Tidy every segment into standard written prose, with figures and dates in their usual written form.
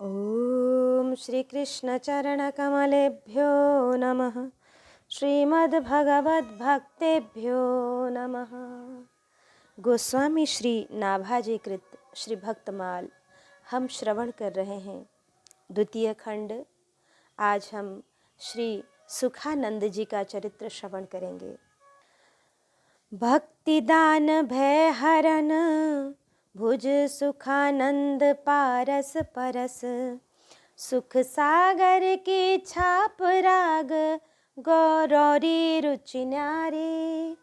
ॐ श्रीकृष्णचरणकमलेभ्यो नमः। श्रीमद्भगवद्भक्तेभ्यो नमः। गोस्वामी श्री नाभाजी कृत श्री भक्तमाल हम श्रवण कर रहे हैं। द्वितीय खंड। आज हम श्री सुखानंद जी का चरित्र श्रवण करेंगे। भक्तिदान भय हरन भुज सुखानंद पारस परस। सुख सागर की छाप राग गौरौरी रुचि न्यारी।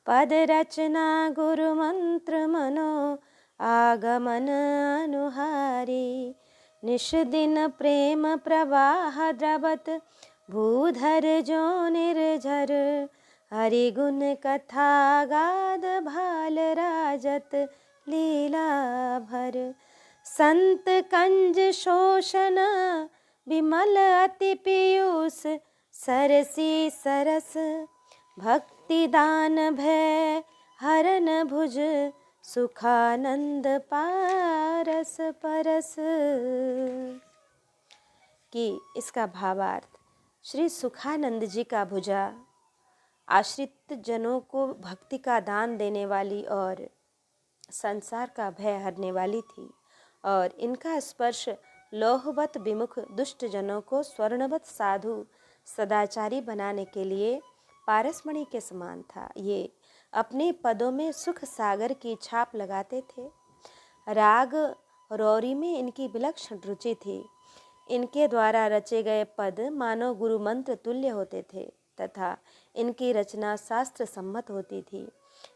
पद रचना गुरु मंत्र मनो आगमन अनुहारी। निश दिन प्रेम प्रवाह द्रवत भूधर जो निर्झर। हरि गुण कथा गाद भाल राजत लीला भर। संत कंज शोषण विमल अति पीयूष सरसी सरस। भक्ति दान भय हरन भुज सुखानंद पारस परस। कि इसका भावार्थ, श्री सुखानंद जी का भुजा आश्रित जनों को भक्ति का दान देने वाली और संसार का भय हरने वाली थी, और इनका स्पर्श लोहवत विमुख दुष्ट जनों को स्वर्णवत साधु सदाचारी बनाने के लिए पारसमणि के समान था। ये अपने पदों में सुख सागर की छाप लगाते थे। राग रौरी में इनकी विलक्षण रुचि थी। इनके द्वारा रचे गए पद मानो गुरु मंत्र तुल्य होते थे तथा इनकी रचना शास्त्र सम्मत होती थी।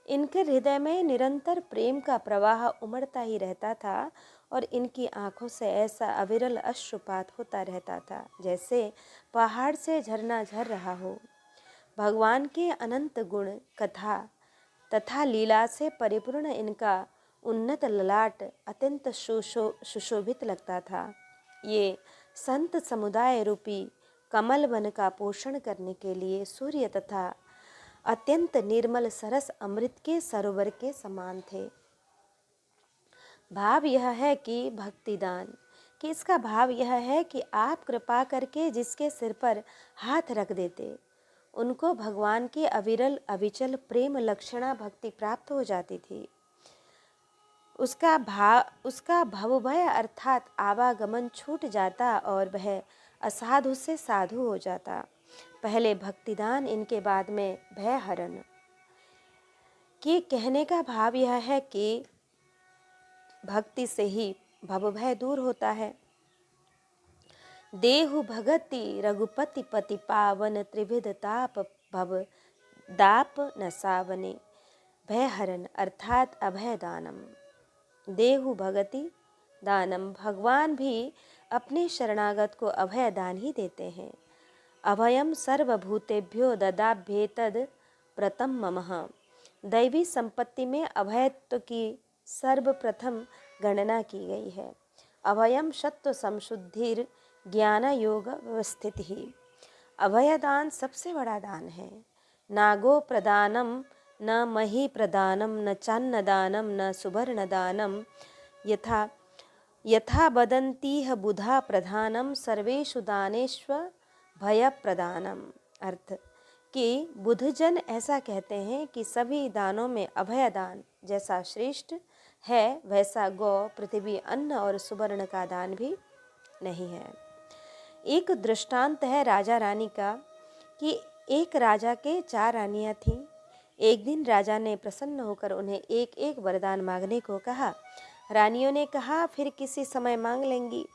इनके हृदय में निरंतर प्रेम का प्रवाह उमड़ता ही रहता था और इनकी आंखों से ऐसा अविरल अश्रुपात होता रहता था जैसे पहाड़ से झरना झर रहा हो। भगवान के अनंत गुण कथा तथा लीला से परिपूर्ण इनका उन्नत ललाट अत्यंत सुशोभित लगता था। ये संत समुदाय रूपी कमल वन का पोषण करने के लिए सूर्य तथा अत्यंत निर्मल सरस अमृत के सरोवर के समान थे। भाव यह है कि भक्तिदान कि इसका भाव यह है कि आप कृपा करके जिसके सिर पर हाथ रख देते उनको भगवान की अविरल अविचल प्रेम लक्षणा भक्ति प्राप्त हो जाती थी। उसका भवभय अर्थात आवागमन छूट जाता और वह असाधु से साधु हो जाता। पहले भक्तिदान, इनके बाद में भय हरण। कि कहने का भाव यह है कि भक्ति से ही भवभय दूर होता है। देहु भगति रघुपति पति पावन त्रिविध ताप भव दाप न सावने। भय हरण अर्थात अभय दानम। देहु भगति दानम, भगवान भी अपने शरणागत को अभय दान ही देते हैं। अभयम सर्वभूतेभ्यो ददाभ्येतद प्रथम ममः। दैवी संपत्ति में अभयत्व की सर्वप्रथम गणना की गई है। अभयम सत्व संशुद्धिर ज्ञान योग व्यवस्थित ही। अभयदान सबसे बड़ा दान है। नागो प्रदानम न मही प्रदानम न चान्न दानम न सुवर्ण दानम। यथा वदन्तीह बुधा प्रधानम सर्वेषु दानेष्व भय प्रदानम। अर्थ कि बुधजन ऐसा कहते हैं कि सभी दानों में अभय दान जैसा श्रेष्ठ है वैसा गौ पृथ्वी अन्न और सुवर्ण का दान भी नहीं है। एक दृष्टांत है राजा रानी का कि एक राजा के 4 रानियां थीं। एक दिन राजा ने प्रसन्न होकर उन्हें एक एक वरदान मांगने को कहा। रानियों ने कहा फिर किसी समय मांग लेंगी।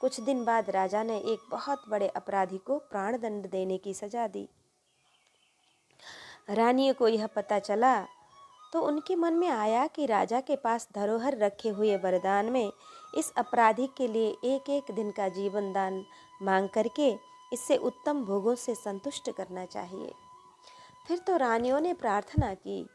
कुछ दिन बाद राजा ने एक बहुत बड़े अपराधी को प्राणदंड देने की सजा दी। रानियों को यह पता चला तो उनके मन में आया कि राजा के पास धरोहर रखे हुए वरदान में इस अपराधी के लिए एक एक दिन का जीवन दान मांग करके इससे उत्तम भोगों से संतुष्ट करना चाहिए। फिर तो रानियों ने प्रार्थना की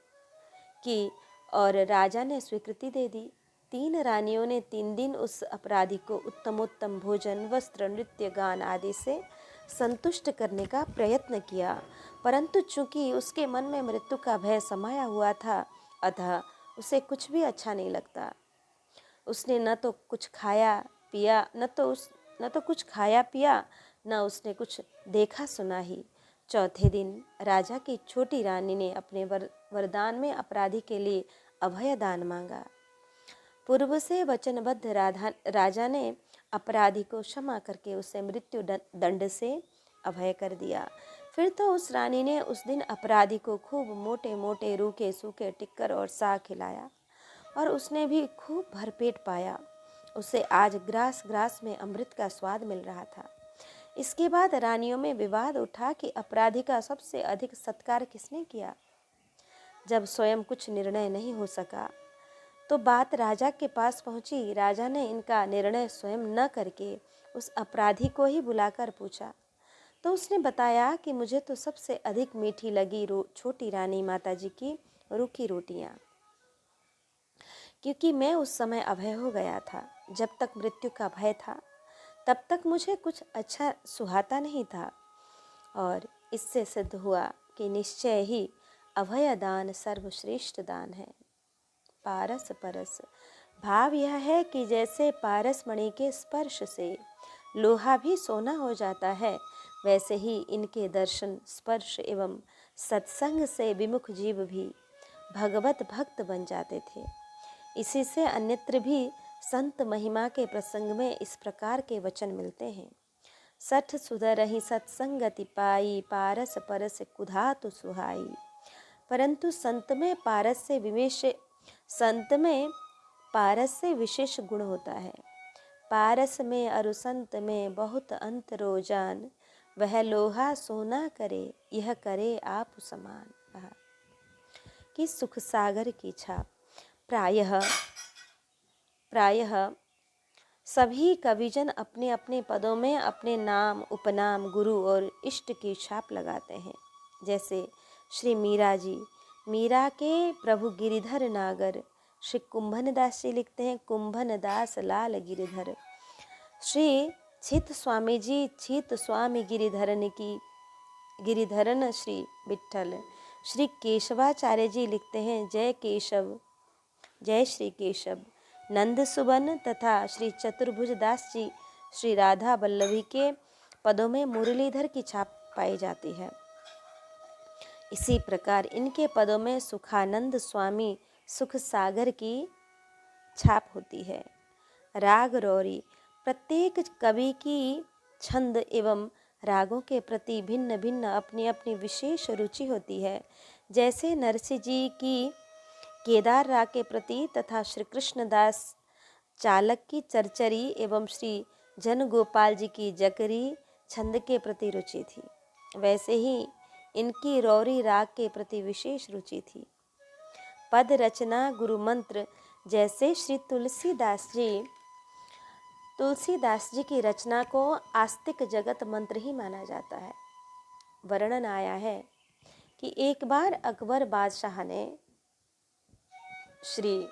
और राजा ने स्वीकृति दे दी। 3 रानियों ने 3 दिन उस अपराधी को उत्तमोत्तम भोजन वस्त्र नृत्य गान आदि से संतुष्ट करने का प्रयत्न किया, परंतु चूंकि उसके मन में मृत्यु का भय समाया हुआ था अतः उसे कुछ भी अच्छा नहीं लगता। उसने न तो कुछ खाया पिया, न तो कुछ खाया पिया, न उसने कुछ देखा सुना ही। चौथे दिन राजा की छोटी रानी ने अपने वरदान में अपराधी के लिए अभय दान मांगा। पूर्व से वचनबद्ध राजा ने अपराधी को क्षमा करके उसे मृत्यु दंड से अभय कर दिया। फिर तो उस रानी ने उस दिन अपराधी को खूब मोटे मोटे रूखे सूखे टिक्कर और साग खिलाया और उसने भी खूब भरपेट पाया। उसे आज ग्रास ग्रास में अमृत का स्वाद मिल रहा था। इसके बाद रानियों में विवाद उठा कि अपराधी का सबसे अधिक सत्कार किसने किया। जब स्वयं कुछ निर्णय नहीं हो सका तो बात राजा के पास पहुंची। राजा ने इनका निर्णय स्वयं न करके उस अपराधी को ही बुलाकर पूछा तो उसने बताया कि मुझे तो सबसे अधिक मीठी लगी छोटी रानी माताजी की रूखी रोटियां, क्योंकि मैं उस समय अभय हो गया था। जब तक मृत्यु का भय था तब तक मुझे कुछ अच्छा सुहाता नहीं था और इससे सिद्ध हुआ कि निश्चय ही अभय दान सर्वश्रेष्ठ दान है। पारस परस भाव यह है कि जैसे पारस मणि के स्पर्श से लोहा भी सोना हो जाता है, वैसे ही इनके दर्शन स्पर्श एवं सत्संग से विमुख जीव भी भगवत भक्त बन जाते थे। इसी से अन्यत्र भी संत महिमा के प्रसंग में इस प्रकार के वचन मिलते हैं। सठ सुधरहि सत्संगति पाई, पारस परस कुधातु सुहाई। परंतु संत में पारस से विशेष गुण होता है। पारस में अरु संत में बहुत अंतरो जान, वह लोहा सोना करे यह करे आप समान। कि सुख सागर की छाप। प्रायः सभी कविजन अपने अपने पदों में अपने नाम उपनाम गुरु और इष्ट की छाप लगाते हैं। जैसे श्री मीरा जी, मीरा के प्रभु गिरिधर नागर। श्री कुंभन दास जी लिखते हैं कुंभन दास लाल गिरिधर। श्री छित स्वामी जी, छित स्वामी गिरिधरन श्री विठ्ठल। श्री केशवाचार्य जी लिखते हैं जय केशव, जय श्री केशव। नंद सुबन तथा श्री चतुर्भुज दास जी श्री राधा वल्लभी के पदों में मुरलीधर की छाप पाई जाती है। इसी प्रकार इनके पदों में सुखानंद स्वामी सुख सागर की छाप होती है। राग रौरी। प्रत्येक कवि की छंद एवं रागों के प्रति भिन्न भिन्न अपनी अपनी विशेष रुचि होती है। जैसे नरसिंह जी की केदार राग के प्रति तथा श्री कृष्णदास चालक की चरचरी एवं श्री जन गोपाल जी की जकरी छंद के प्रति रुचि थी, वैसे ही इनकी रौरी राग के प्रति विशेष रुचि थी। पद रचना गुरु मंत्र। जैसे श्री तुलसीदास जी की रचना को आस्तिक जगत मंत्र ही माना जाता है। वर्णन आया है कि एक बार अकबर बादशाह ने श्री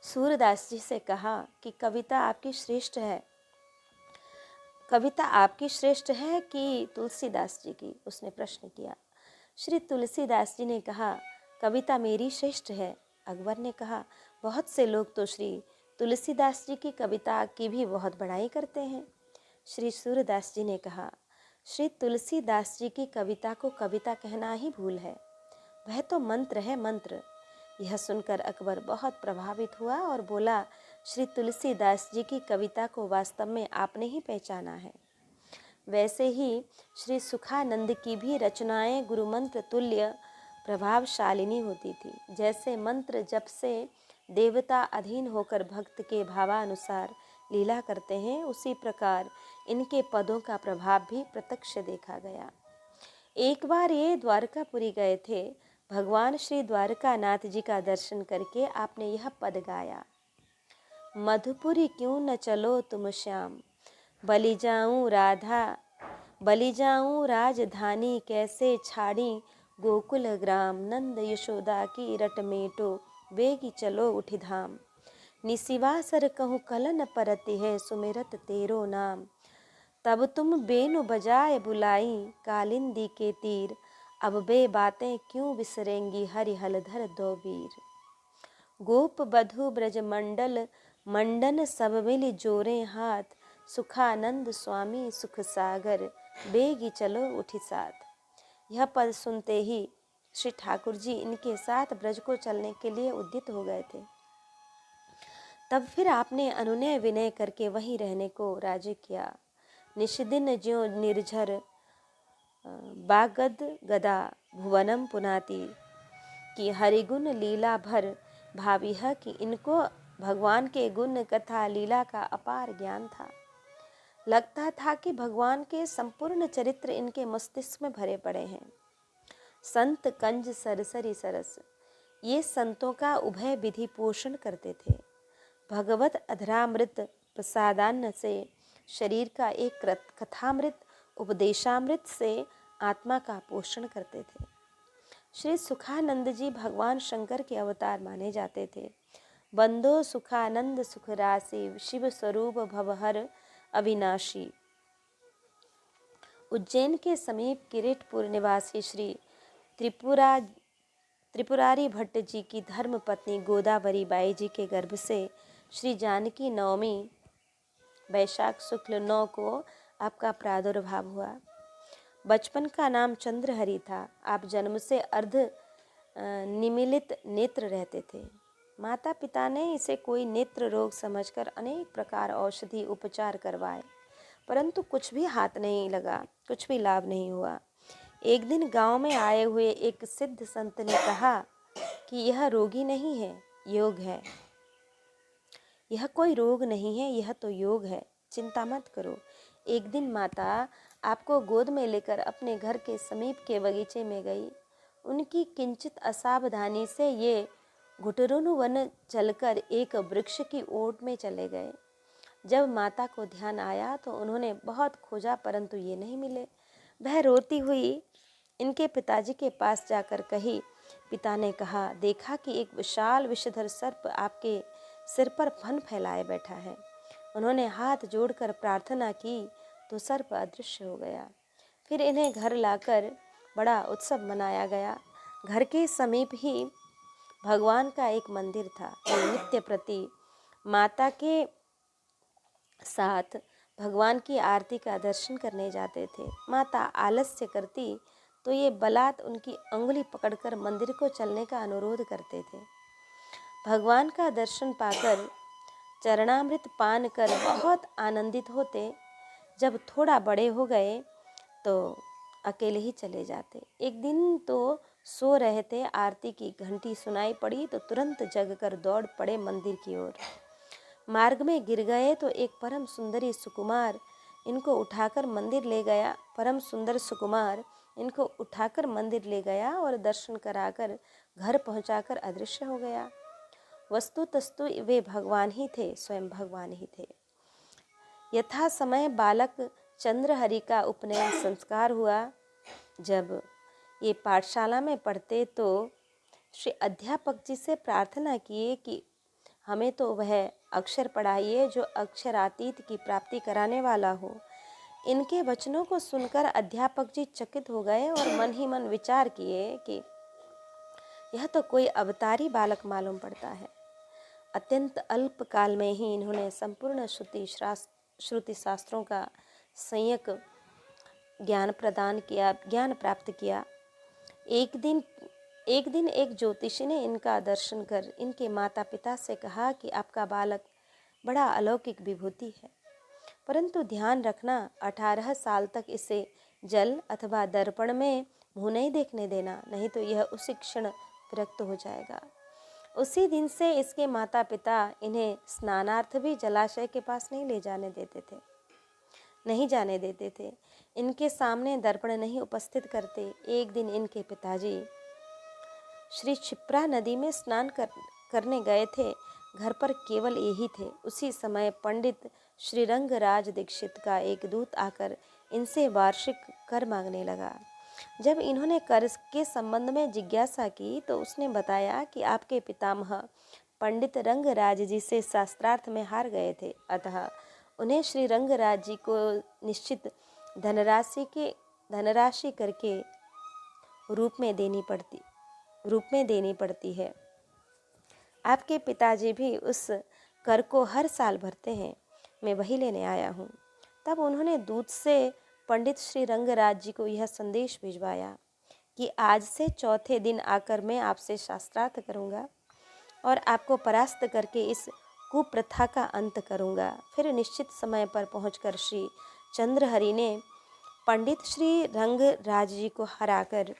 सूरदास जी से कहा कि कविता आपकी श्रेष्ठ है कि तुलसीदास जी की। उसने प्रश्न किया। श्री तुलसीदास जी ने कहा कविता मेरी श्रेष्ठ है। अकबर ने कहा बहुत से लोग तो श्री तुलसीदास जी की कविता की भी बहुत बड़ाई करते हैं। श्री सूरदास जी ने कहा श्री तुलसीदास जी की कविता को कविता कहना ही भूल है, वह तो मंत्र है मंत्र। यह सुनकर अकबर बहुत प्रभावित हुआ और बोला श्री तुलसीदास जी की कविता को वास्तव में आपने ही पहचाना है। वैसे ही श्री सुखानंद की भी रचनाएं गुरुमंत्र तुल्य प्रभावशालिनी होती थी। जैसे मंत्र जप से देवता अधीन होकर भक्त के भावानुसार लीला करते हैं, उसी प्रकार इनके पदों का प्रभाव भी प्रत्यक्ष देखा गया। एक बार ये द्वारकापुरी गए थे। भगवान श्री द्वारकानाथ जी का दर्शन करके आपने यह पद गाया। मधुपुरी क्यों न चलो तुम श्याम, बलि जाऊं राजधानी, कैसे छाड़ी गोकुल ग्राम, नंद यशोदा की रट मेटो, वेगी चलो उठि धाम। निशिवासर कहूँ कलन परति है, सुमिरत तेरो नाम। तब तुम बेनु बजाए बुलाई, कालिंदी के तीर, अब बे बातें क्यों बिसरेंगी, हरि हलधर दो वीर। गोप बधु ब्रज मंडल मंडन सब मिल जोरे हाथ, सुखानंद स्वामी सुख सागर, बेगी चलो उठी साथ। यह पद सुनते ही श्री ठाकुर जी इनके साथ ब्रज को चलने के लिए उद्यत हो गए थे। तब फिर आपने अनुनय विनय करके वहीं रहने को राजी किया। निषदिन ज्यों निर्झर बागद गदा भुवनम पुनाति, कि हरिगुण लीला भर भावी है कि इनको भगवान के गुण कथा लीला का अपार ज्ञान था। लगता था कि भगवान के संपूर्ण चरित्र इनके मस्तिष्क में भरे पड़े हैं। संत कंज सरसरी सरस, ये संतों का उभय विधि पोषण करते थे। भगवत अधरामृत प्रसादान्न से शरीर का, एक कथामृत उपदेशामृत से आत्मा का पोषण करते थे। श्री सुखानंद जी भगवान शंकर के अवतार माने जाते थे। बंदो सुखानंद सुख राशि, शिव स्वरूप भवहर अविनाशी। उज्जैन के समीप किरीटपुर निवासी श्री त्रिपुरारी भट्ट जी की धर्म पत्नी गोदावरी बाई जी के गर्भ से श्री जानकी नवमी वैशाख शुक्ल 9 को आपका प्रादुर्भाव हुआ। बचपन का नाम चंद्रहरि था। आप जन्म से अर्ध निमीलित नेत्र रहते थे। माता पिता ने इसे कोई नेत्र रोग समझकर अनेक प्रकार औषधि उपचार करवाए, परंतु कुछ भी हाथ नहीं लगा, कुछ भी लाभ नहीं हुआ। एक दिन गांव में आए हुए एक सिद्ध संत ने कहा कि यह रोगी नहीं है, योग है। यह कोई रोग नहीं है, यह तो योग है, चिंता मत करो। एक दिन माता आपको गोद में लेकर अपने घर के समीप के बगीचे में गई। उनकी किंचित असावधानी से ये घुटरुन वन चलकर एक वृक्ष की ओट में चले गए। जब माता को ध्यान आया तो उन्होंने बहुत खोजा, परंतु ये नहीं मिले। वह रोती हुई इनके पिताजी के पास जाकर कही। पिता ने कहा, देखा कि एक विशाल विषधर सर्प आपके सिर पर फन फैलाए बैठा है। उन्होंने हाथ जोड़कर प्रार्थना की तो सर्प अदृश्य हो गया। फिर इन्हें घर लाकर बड़ा उत्सव मनाया गया। घर के समीप ही भगवान का एक मंदिर था। वे नित्य प्रति माता के साथ भगवान की आरती का दर्शन करने जाते थे। माता आलस्य करती तो ये बलात् उनकी अंगुली पकड़कर मंदिर को चलने का अनुरोध करते थे। भगवान का दर्शन पाकर चरणामृत पान कर बहुत आनंदित होते। जब थोड़ा बड़े हो गए तो अकेले ही चले जाते। एक दिन तो सो रहे थे, आरती की घंटी सुनाई पड़ी तो तुरंत जगकर दौड़ पड़े मंदिर की ओर। मार्ग में गिर गए तो एक परम सुंदरी सुकुमार इनको उठाकर मंदिर ले गया। परम सुंदर सुकुमार इनको उठाकर मंदिर ले गया और दर्शन कराकर घर पहुंचाकर अदृश्य हो गया। वस्तुतस्तु वे भगवान ही थे, स्वयं भगवान ही थे। यथा समय बालक चंद्रहरि का उपनयन संस्कार हुआ। जब ये पाठशाला में पढ़ते तो श्री अध्यापक जी से प्रार्थना किए कि हमें तो वह अक्षर पढ़ाइए जो अक्षरातीत की प्राप्ति कराने वाला हो। इनके वचनों को सुनकर अध्यापक जी चकित हो गए और मन ही मन विचार किए कि यह तो कोई अवतारी बालक मालूम पड़ता है। अत्यंत अल्प काल में ही इन्होंने संपूर्ण श्रुति शास्त्रों का संयक ज्ञान प्राप्त किया। एक दिन एक ज्योतिषी ने इनका दर्शन कर इनके माता पिता से कहा कि आपका बालक बड़ा अलौकिक विभूति है, परंतु ध्यान रखना 18 साल तक इसे जल अथवा दर्पण में मुँह नहीं देखने देना, नहीं तो यह उसी क्षण विरक्त हो जाएगा। उसी दिन से इसके माता पिता इन्हें स्नानार्थ भी जलाशय के पास नहीं जाने देते थे। इनके सामने दर्पण नहीं उपस्थित करते। एक दिन इनके पिताजी श्री क्षिप्रा नदी में स्नान करने गए थे। घर पर केवल यही थे। उसी समय पंडित श्री रंगराज दीक्षित का एक दूत आकर इनसे वार्षिक कर मांगने लगा। जब इन्होंने कर के संबंध में जिज्ञासा की तो उसने बताया कि आपके पितामह पंडित रंगराज जी से शास्त्रार्थ में हार गए थे, अतः उन्हें श्री रंगराज जी को निश्चित धनराशि करके रूप में देनी पड़ती है। आपके पिताजी भी उस कर को हर साल भरते हैं, मैं वही लेने आया हूँ। तब उन्होंने दूत से पंडित श्री रंगराज जी को यह संदेश भिजवाया कि आज से चौथे दिन आकर मैं आपसे शास्त्रार्थ करूँगा और आपको परास्त करके इस कुप्रथा का अंत करूँगा। फिर निश्चित समय पर पहुंचकर श्री चंद्रहरि ने पंडित श्री रंगराज जी को हराकर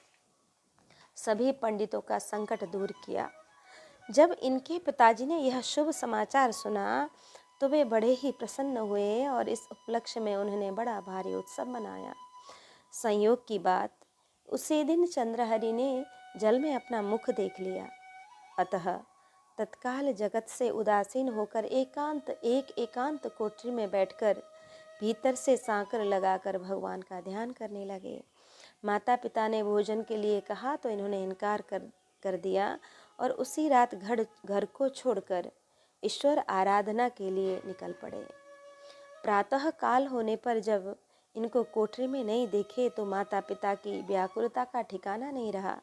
सभी पंडितों का संकट दूर किया। जब इनके पिताजी ने यह शुभ समाचार सुना तो वे बड़े ही प्रसन्न हुए और इस उपलक्ष्य में उन्होंने बड़ा भारी उत्सव मनाया। संयोग की बात, उसी दिन चंद्रहरि ने जल में अपना मुख देख लिया। अतः तत्काल जगत से उदासीन होकर एकांत कोठरी में बैठकर भीतर से सांकर लगाकर भगवान का ध्यान करने लगे। माता पिता ने भोजन के लिए कहा तो इन्होंने इनकार कर दिया और उसी रात घर को छोड़कर ईश्वर आराधना के लिए निकल पड़े। प्रातः काल होने पर जब इनको कोठरी में नहीं देखे तो माता पिता की व्याकुलता का ठिकाना नहीं रहा।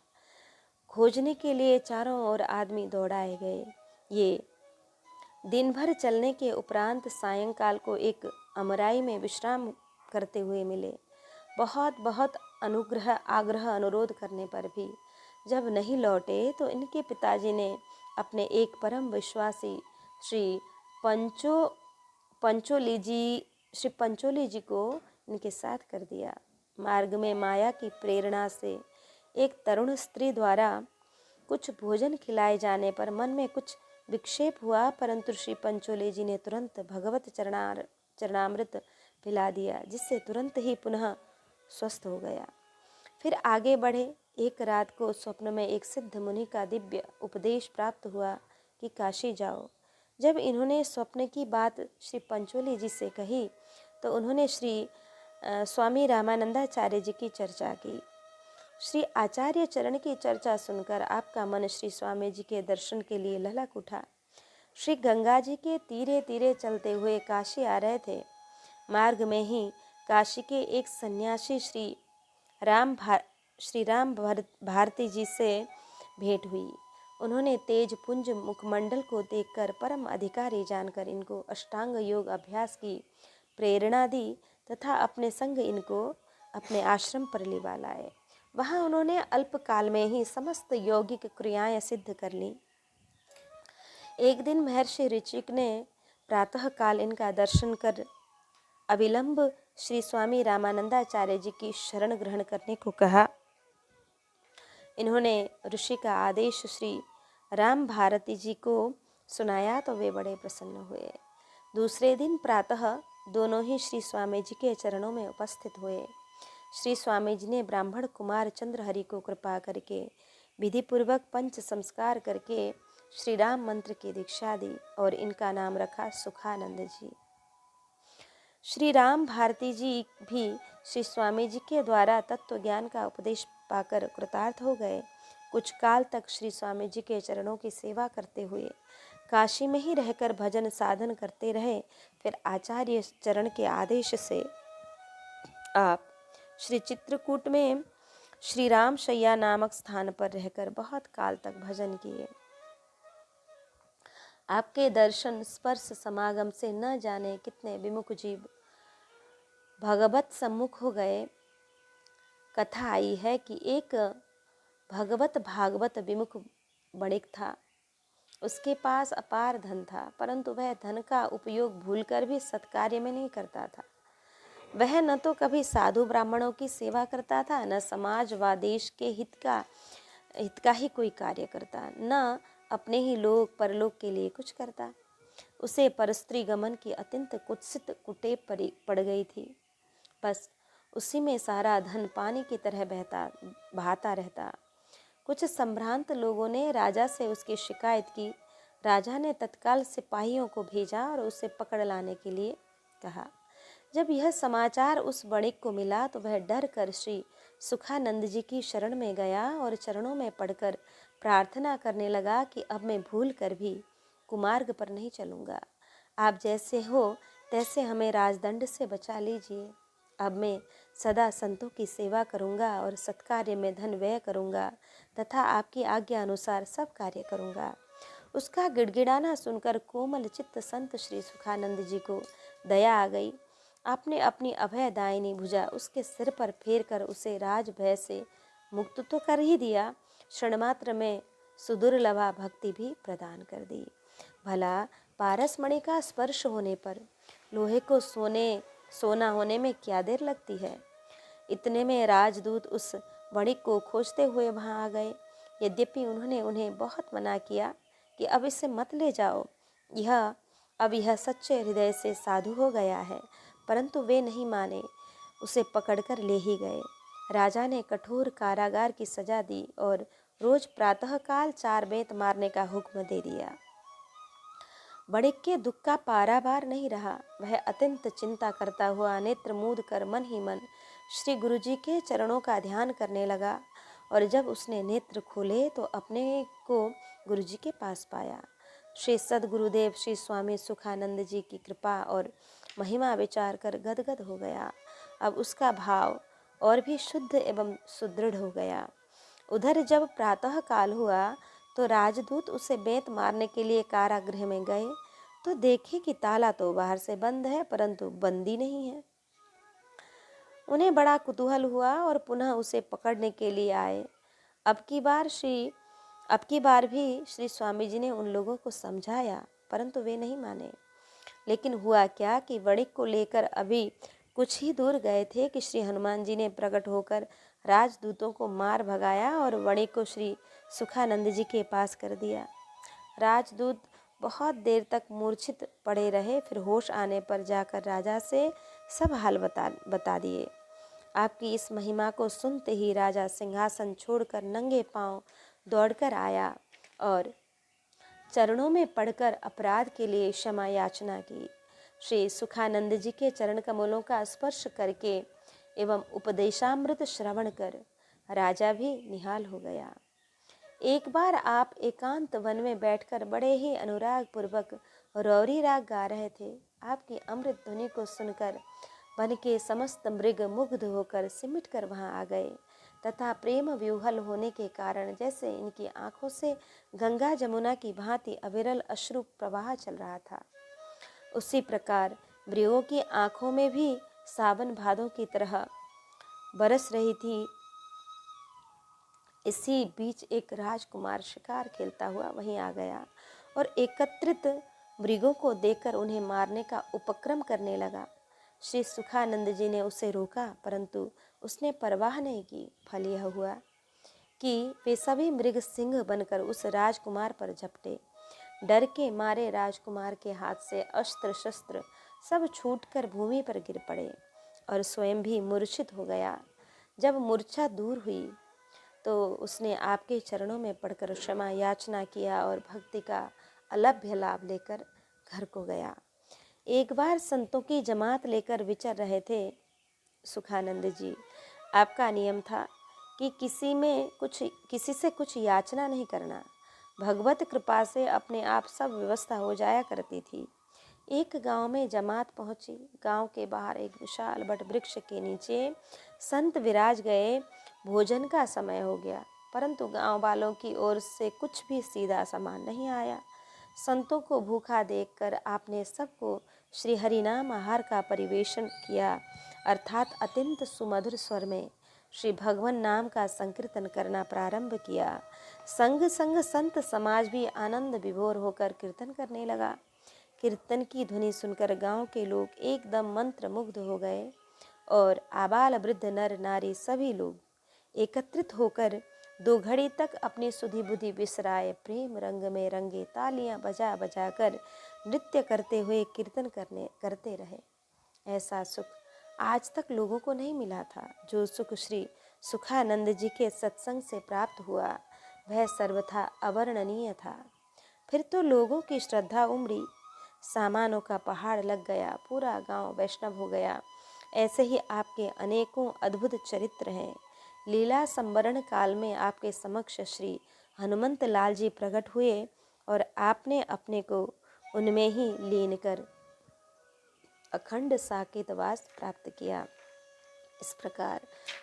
खोजने के लिए चारों ओर आदमी दौड़ाए गए। ये दिन भर चलने के उपरांत सायंकाल को एक अमराई में विश्राम करते हुए मिले। बहुत आग्रह अनुरोध करने पर भी जब नहीं लौटे तो इनके पिताजी ने अपने एक परम विश्वासी श्री पंचोली जी को इनके साथ कर दिया। मार्ग में माया की प्रेरणा से एक तरुण स्त्री द्वारा कुछ भोजन खिलाए जाने पर मन में कुछ विक्षेप हुआ, परंतु श्री पंचोली जी ने तुरंत भगवत चरणामृत पिला दिया, जिससे तुरंत ही पुनः स्वस्थ हो गया। फिर आगे बढ़े। एक रात को स्वप्न में एक सिद्ध मुनि का दिव्य उपदेश प्राप्त हुआ कि काशी जाओ। जब इन्होंने स्वप्न की बात श्री पंचोली जी से कही तो उन्होंने श्री स्वामी रामानंदाचार्य जी की चर्चा की। श्री आचार्य चरण की चर्चा सुनकर आपका मन श्री स्वामी जी के दर्शन के लिए ललक उठा। श्री गंगा जी के तीरे तीरे चलते हुए काशी आ रहे थे। मार्ग में ही काशी के एक सन्यासी श्री राम भारती जी से भेंट हुई। उन्होंने तेज पुंज मुखमंडल को देखकर परम अधिकारी जानकर इनको अष्टांग योग अभ्यास की प्रेरणा दी तथा अपने संग इनको अपने आश्रम पर लिवा लाए। वहाँ उन्होंने अल्पकाल में ही समस्त यौगिक क्रियाएं सिद्ध कर लीं। एक दिन महर्षि ऋचिक ने प्रातःकाल इनका दर्शन कर अविलंब श्री स्वामी रामानंदाचार्य जी की शरण ग्रहण करने को कहा। इन्होंने ऋषि का आदेश श्री राम भारती जी को सुनाया तो वे बड़े प्रसन्न हुए। दूसरे दिन प्रातः दोनों ही श्री स्वामी जी के चरणों में उपस्थित हुए। श्री स्वामी जी ने ब्राह्मण कुमार चंद्रहरि को कृपा करके विधिपूर्वक पंच संस्कार करके श्री राम मंत्र की दीक्षा दी और इनका नाम रखा सुखानंद जी। श्री राम भारती जी भी श्री स्वामी जी के द्वारा तत्व ज्ञान का उपदेश पाकर कृतार्थ हो गए। कुछ काल तक श्री स्वामी जी के चरणों की सेवा करते हुए काशी में ही रहकर भजन साधन करते रहे। फिर आचार्य चरण के आदेश से आप श्री चित्रकूट में श्री राम शैया नामक स्थान पर रहकर बहुत काल तक भजन किए। आपके दर्शन स्पर्श समागम से न जाने कितने विमुख जीव भगवत सम्मुख हो गए। कथा आई है कि एक भागवत विमुख वणिक था। उसके पास अपार धन था, परंतु वह धन का उपयोग भूलकर भी सत्कार्य में नहीं करता था। वह न तो कभी साधु ब्राह्मणों की सेवा करता था, न समाज व देश के हित का ही कोई कार्य करता, न अपने ही लोक परलोक के लिए कुछ करता। उसे परस्त्री गमन की अत्यंत कुत्सित कुटेव पड़ गई थी। बस उसी में सारा धन पानी की तरह बहाता रहता। कुछ संभ्रांत लोगों ने राजा से उसकी शिकायत की। राजा ने तत्काल सिपाहियों को भेजा और उसे पकड़ लाने के लिए कहा। जब यह समाचार उस वणिक को मिला तो वह डर कर श्री सुखानंद जी की शरण में गया और चरणों में पड़कर प्रार्थना करने लगा कि अब मैं भूल कर भी कुमार्ग पर नहीं चलूँगा। आप जैसे हो तैसे हमें राजदंड से बचा लीजिए। अब मैं सदा संतों की सेवा करूँगा और सत्कार्य में धन व्यय करूँगा तथा आपकी आज्ञा अनुसार सब कार्य करूँगा। उसका गिड़गिड़ाना सुनकर कोमल चित्त संत श्री सुखानंद जी को दया आ गई। आपने अपनी अभय दायिनी भुजा उसके सिर पर फेर कर उसे राज भय से मुक्त तो कर ही दिया, क्षण मात्र में सुदुर्लभा भक्ति भी प्रदान कर दी। भला पारस मणि का स्पर्श होने पर लोहे को सोना होने में क्या देर लगती है। इतने में राजदूत उस वणिक को खोजते हुए वहां आ गए। यद्यपि उन्होंने उन्हें बहुत मना किया कि अब इसे मत ले जाओ, अब यह सच्चे हृदय से साधु हो गया है, परंतु वे नहीं माने, उसे पकड़कर ले ही गए। राजा ने कठोर कारागार की सजा दी और रोज प्रातःकाल 4 बेंत मारने का हुक्म दे दिया। वणिक के दुख का पारावार नहीं रहा। वह अत्यंत चिंता करता हुआ नेत्र मूंद कर मन ही मन श्री गुरुजी के चरणों का ध्यान करने लगा, और जब उसने नेत्र खोले तो अपने को गुरुजी के पास पाया। श्री सद्गुरुदेव श्री स्वामी सुखानंद जी की कृपा और महिमा विचार कर गदगद हो गया। अब उसका भाव और भी शुद्ध एवं सुदृढ़ हो गया। उधर जब प्रातः काल हुआ तो राजदूत उसे बेंत मारने के लिए कारागृह में गए तो देखे कि ताला तो बाहर से बंद है परंतु बंदी नहीं है। उन्हें बड़ा कुतूहल हुआ और पुनः उसे पकड़ने के लिए आए। अब की बार भी श्री स्वामी जी ने उन लोगों को समझाया, परंतु वे नहीं माने। लेकिन हुआ क्या कि वणिक को लेकर अभी कुछ ही दूर गए थे कि श्री हनुमान जी ने प्रकट होकर राजदूतों को मार भगाया और वणिक को श्री सुखानंद जी के पास कर दिया। राजदूत बहुत देर तक मूर्छित पड़े रहे, फिर होश आने पर जाकर राजा से सब हाल बता दिए। आपकी इस महिमा को सुनते ही राजा सिंहासन छोड़कर नंगे पांव दौड़कर आया और चरणों में पड़कर अपराध के लिए क्षमा याचना की। श्री सुखानंद जी के चरण कमलों का स्पर्श करके एवं उपदेशामृत श्रवण कर राजा भी निहाल हो गया। एक बार आप एकांत वन में बैठकर बड़े ही अनुराग पूर्वक रौरी राग गा रहे थे। आपकी अमृत ध्वनि को सुनकर वन के समस्त मृग मुग्ध होकर सिमट कर वहां आ गए तथा प्रेम व्यूहल होने के कारण जैसे इनकी आंखों से गंगा जमुना की भांति अविरल अश्रु प्रवाह चल रहा था, उसी प्रकार मृगों की आंखों में भी सावन भादों की तरह बरस रही थी। इसी बीच एक राजकुमार शिकार खेलता हुआ वहीं आ गया और एकत्रित मृगों को देखकर उन्हें मारने का उपक्रम करने लगा। श्री सुखानंद जी ने उसे रोका, परंतु उसने परवाह नहीं की। फल यह हुआ कि वे सभी मृग सिंह बनकर उस राजकुमार पर झपटे। डर के मारे राजकुमार के हाथ से अस्त्र शस्त्र सब छूटकर भूमि पर गिर पड़े और स्वयं भी मूर्छित हो गया। जब मूर्छा दूर हुई तो उसने आपके चरणों में पड़कर क्षमा याचना किया और भक्ति का अलभ्य लाभ लेकर घर को गया। एक बार संतों की जमात लेकर विचर रहे थे सुखानंद जी। आपका नियम था कि किसी से कुछ याचना नहीं करना। भगवत कृपा से अपने आप सब व्यवस्था हो जाया करती थी। एक गांव में जमात पहुंची। गांव के बाहर एक विशाल बट वृक्ष के नीचे संत विराज गए। भोजन का समय हो गया, परंतु गांव वालों की ओर से कुछ भी सीधा सामान नहीं आया। संतों को भूखा देखकर आपने सबको श्री हरिनाम आहार का परिवेशन किया, अर्थात अत्यंत सुमधुर स्वर में श्री भगवान नाम का संकीर्तन करना प्रारंभ किया। संग संग संत समाज भी आनंद विभोर होकर कीर्तन करने लगा। कीर्तन की ध्वनि सुनकर गांव के लोग एकदम मंत्र मुग्ध हो गए और आबाल वृद्ध नर नारी सभी लोग एकत्रित होकर 2 घड़ी तक अपनी सुधि बुद्धि बिसराए प्रेम रंग में रंगे तालियां बजा बजा कर नृत्य करते हुए कीर्तन करते रहे। ऐसा सुख आज तक लोगों को नहीं मिला था। जो सुख श्री सुखानंद जी के सत्संग से प्राप्त हुआ वह सर्वथा अवर्णनीय था। फिर तो लोगों की श्रद्धा उमड़ी, सामानों का पहाड़ लग गया, पूरा गांव वैष्णव हो गया। ऐसे ही आपके अनेकों अद्भुत चरित्र हैं। लीला संवरण काल में आपके समक्ष श्री हनुमंत लाल जी प्रकट हुए और आपने अपने को उनमें ही लीन कर अखंड साकेतवास प्राप्त किया। इस प्रकार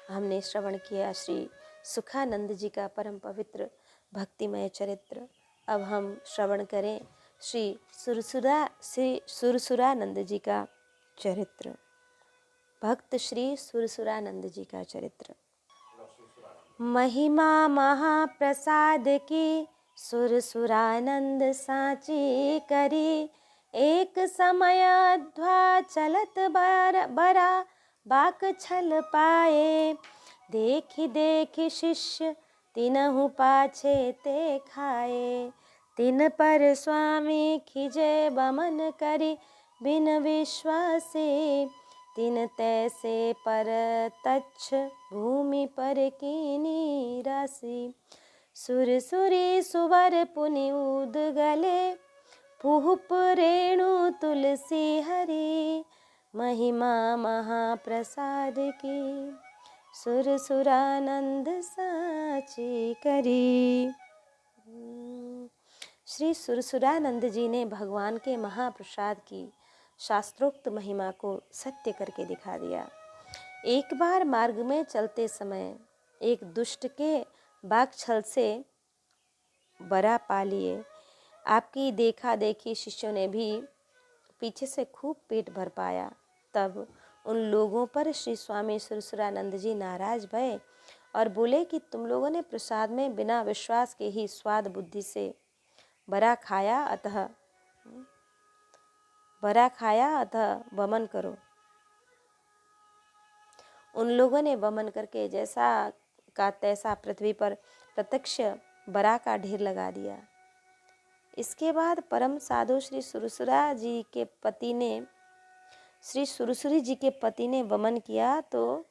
हमने श्रवण किया श्री सुखानंद जी का परम पवित्र भक्तिमय चरित्र। अब हम श्रवण करें श्री सुरसुरानंद जी का चरित्र। भक्त श्री सुरसुरानंद जी का चरित्र। महिमा महाप्रसाद की सुरसुरानंद साची करी। एक समय अध्वा चलत बरा बाक छल पाए। देखी देखी शिष्य तिनहु पाछे ते खाए। तिन पर स्वामी खिजे बमन करी बिन विश्वासे। तिन तैसे पर तच्छ भूमि पर कीनी राशि। सुरसुरी सुवर पुनि उद गले पुहुप रेणु तुलसी हरि। महिमा महाप्रसाद की सुरसुरानंद साची करी। श्री सुरसुरानंद जी ने भगवान के महाप्रसाद की शास्त्रोक्त महिमा को सत्य करके दिखा दिया। एक बार मार्ग में चलते समय एक दुष्ट के बाकछल से बरा पा लिए। आपकी देखा देखी शिष्यों ने भी पीछे से खूब पेट भर पाया। तब उन लोगों पर श्री स्वामी सुरसुरानंद जी नाराज भये और बोले कि तुम लोगों ने प्रसाद में बिना विश्वास के ही स्वाद बुद्धि से बरा खाया, अतः वमन करो। उन लोगों ने वमन करके जैसा का तैसा पृथ्वी पर प्रत्यक्ष बरा का ढेर लगा दिया। इसके बाद परम साधु श्री सुरसुरी जी के पति ने वमन किया तो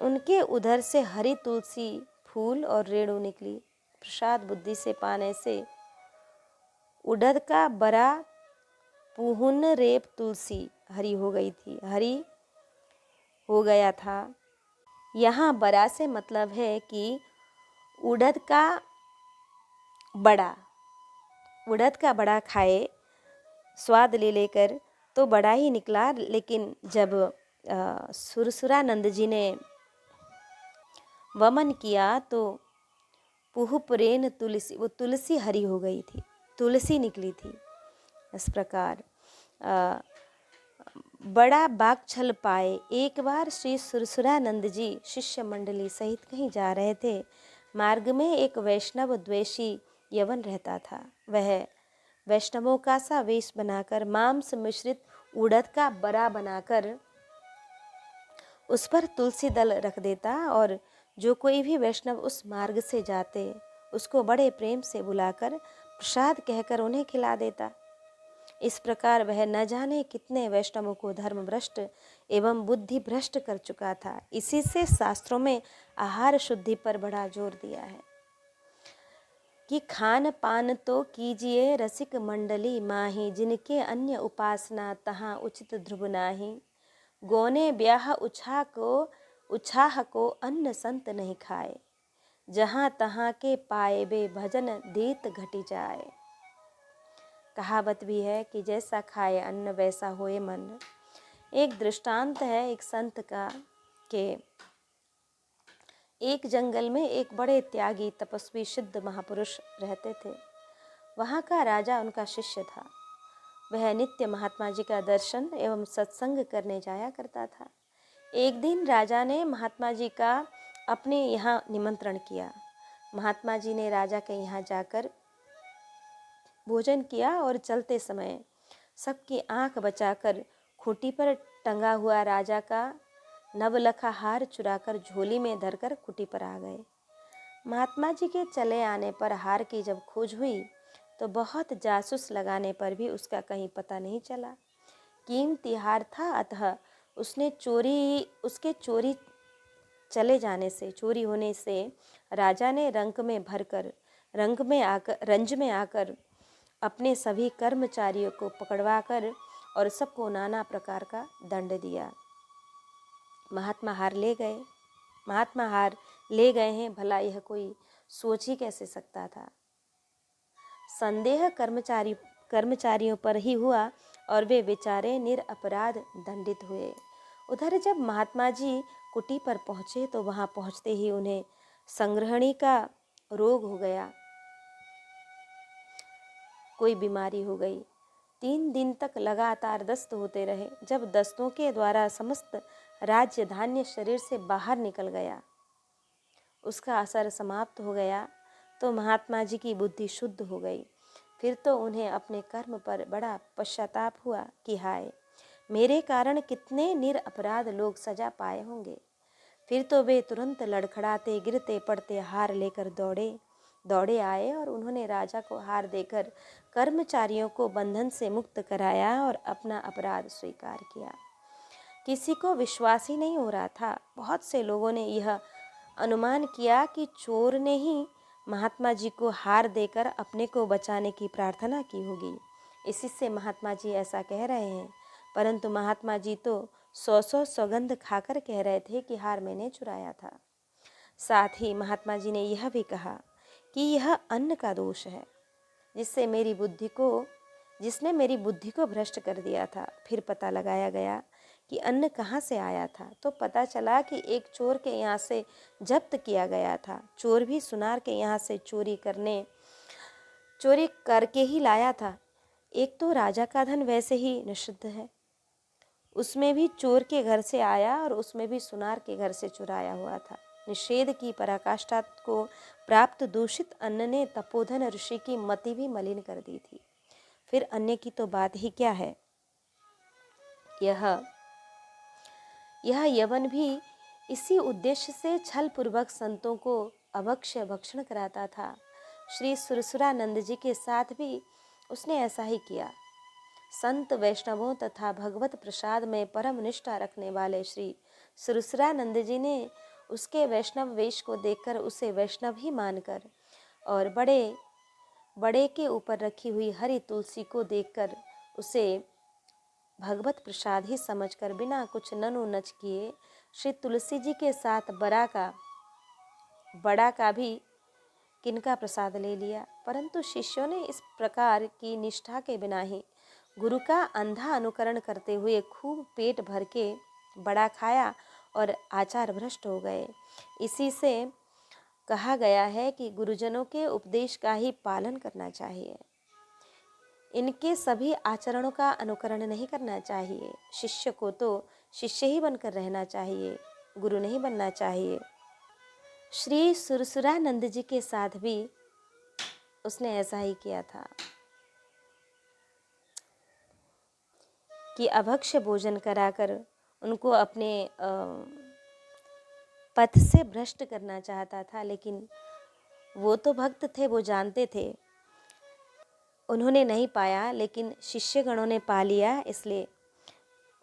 उनके उधर से हरी तुलसी फूल और रेणु निकली। प्रसाद बुद्धि से पाने से उड़द का बरा पुहुन रेप तुलसी हरी हो गई थी, हरी हो गया था। यहाँ बरा से मतलब है कि उड़द का बड़ा खाए स्वाद ले लेकर तो बड़ा ही निकला। लेकिन जब सुरसुरानंद जी ने वमन किया तो पुहुपरेन तुलसी, वो तुलसी हरी हो गई थी, तुलसी निकली थी। इस प्रकार बड़ा बाकछल पाए। एक बार श्री सुरसुरानंद जी शिष्य मंडली सहित कहीं जा रहे थे। मार्ग में एक वैष्णव द्वेषी यवन रहता था। वह वैष्णवों का सा वेश बनाकर मांस मिश्रित उड़द का बरा बनाकर उस पर तुलसी दल रख देता और जो कोई भी वैष्णव उस मार्ग से जाते उसको बड़े प्रेम से बुलाकर प्रसाद कहकर उन्हें खिला देता। इस प्रकार वह न जाने कितने वैष्णवों को धर्म भ्रष्ट एवं बुद्धि भ्रष्ट कर चुका था। इसी से शास्त्रों में आहार शुद्धि पर बड़ा जोर दिया है कि खान पान तो कीजिए रसिक मंडली माही। जिनके अन्य उपासना तहाँ उचित ध्रुव नाही। गौने ब्याह उछाह को अन्न संत नहीं खाए। जहाँ तहाँ के पाए बे भजन दीत घटी जाए। कहावत भी है कि जैसा खाए अन्न वैसा होए मन। एक दृष्टांत है एक संत का कि एक जंगल में एक बड़े त्यागी तपस्वी सिद्ध महापुरुष रहते थे। वहाँ का राजा उनका शिष्य था। वह नित्य महात्मा जी का दर्शन एवं सत्संग करने जाया करता था। एक दिन राजा ने महात्मा जी का अपने यहाँ निमंत्रण किया। महात्मा जी ने राजा के यहाँ जाकर भोजन किया और चलते समय सबकी आंख बचाकर खूंटी पर टंगा हुआ राजा का नवलखा हार चुराकर झोली में धरकर खूंटी पर आ गए। महात्मा जी के चले आने पर हार की जब खोज हुई तो बहुत जासूस लगाने पर भी उसका कहीं पता नहीं चला। कीमती हार था, अतः उसके चोरी होने से राजा ने रंज में आकर अपने सभी कर्मचारियों को पकड़वाकर और सबको नाना प्रकार का दंड दिया। महात्मा हार ले गए हैं, भला यह कोई सोच ही कैसे सकता था। संदेह कर्मचारियों पर ही हुआ और वे बेचारे निरपराध दंडित हुए। उधर जब महात्मा जी कुटी पर पहुँचे तो वहाँ पहुँचते ही उन्हें संग्रहणी का रोग हो गया। कोई बीमारी हो गई। 3 दिन तक लगातार दस्त होते रहे। जब दस्तों के द्वारा समस्त राज्य धान्य शरीर से बाहर निकल गया, उसका असर समाप्त हो गया, तो महात्मा जी की बुद्धि शुद्ध हो गई। फिर तो उन्हें अपने कर्म पर बड़ा पश्चाताप हुआ कि हाय, मेरे कारण कितने निरपराध लोग सजा पाए होंगे। फिर तो वे तुरंत लड़खड़ाते गिरते पड़ते हार लेकर दौड़े आए और उन्होंने राजा को हार देकर कर्मचारियों को बंधन से मुक्त कराया और अपना अपराध स्वीकार किया। किसी को विश्वास ही नहीं हो रहा था। बहुत से लोगों ने यह अनुमान किया कि चोर ने ही महात्मा जी को हार देकर अपने को बचाने की प्रार्थना की होगी, इसी से महात्मा जी ऐसा कह रहे हैं। परंतु महात्मा जी तो 100 सौगंध खाकर कह रहे थे कि हार मैंने चुराया था। साथ ही महात्मा जी ने यह भी कहा कि यह अन्न का दोष है, जिसने मेरी बुद्धि को भ्रष्ट कर दिया था। फिर पता लगाया गया कि अन्न कहाँ से आया था, तो पता चला कि एक चोर के यहाँ से जब्त किया गया था। चोर भी सुनार के यहाँ से चोरी करके ही लाया था। एक तो राजा का धन वैसे ही निषिद्ध है, उसमें भी चोर के घर से आया और उसमें भी सुनार के घर से चुराया हुआ था। निषेध की पराकाष्ठा को प्राप्त दूषित अन्न ने तपोधन ऋषि की मति भी मलिन कर दी थी। फिर अन्य की तो बात ही क्या है। यह यवन भी इसी उद्देश्य से छल पूर्वक संतों को अभक्ष्य भक्षण कराता था। श्री सुरसुरानंद जी के साथ भी उसने ऐसा ही किया। संत वैष्णवों तथा भगवत प्रसाद में परम निष्ठा रखने वाले श्री सुरसुरानंद जी ने उसके वैष्णव वेश को देखकर उसे वैष्णव ही मानकर और बड़े के ऊपर रखी हुई हरी तुलसी को देखकर उसे भगवत प्रसाद ही समझकर बिना कुछ ननु नच किए श्री तुलसी जी के साथ बड़ा का भी किनका प्रसाद ले लिया। परंतु शिष्यों ने इस प्रकार की निष्ठा के बिना ही गुरु का अंधा अनुकरण करते हुए खूब पेट भर के बड़ा खाया और आचार भ्रष्ट हो गए। इसी से कहा गया है कि गुरुजनों के उपदेश का ही पालन करना चाहिए, इनके सभी आचरणों का अनुकरण नहीं करना चाहिए। शिष्य को तो शिष्य ही बनकर रहना चाहिए, गुरु नहीं बनना चाहिए। श्री सुरसुरानंद जी के साथ भी उसने ऐसा ही किया था कि अभक्ष्य भोजन कराकर उनको अपने पथ से भ्रष्ट करना चाहता था। लेकिन वो तो भक्त थे, वो जानते थे, उन्होंने नहीं पाया, लेकिन शिष्यगणों ने पा लिया, इसलिए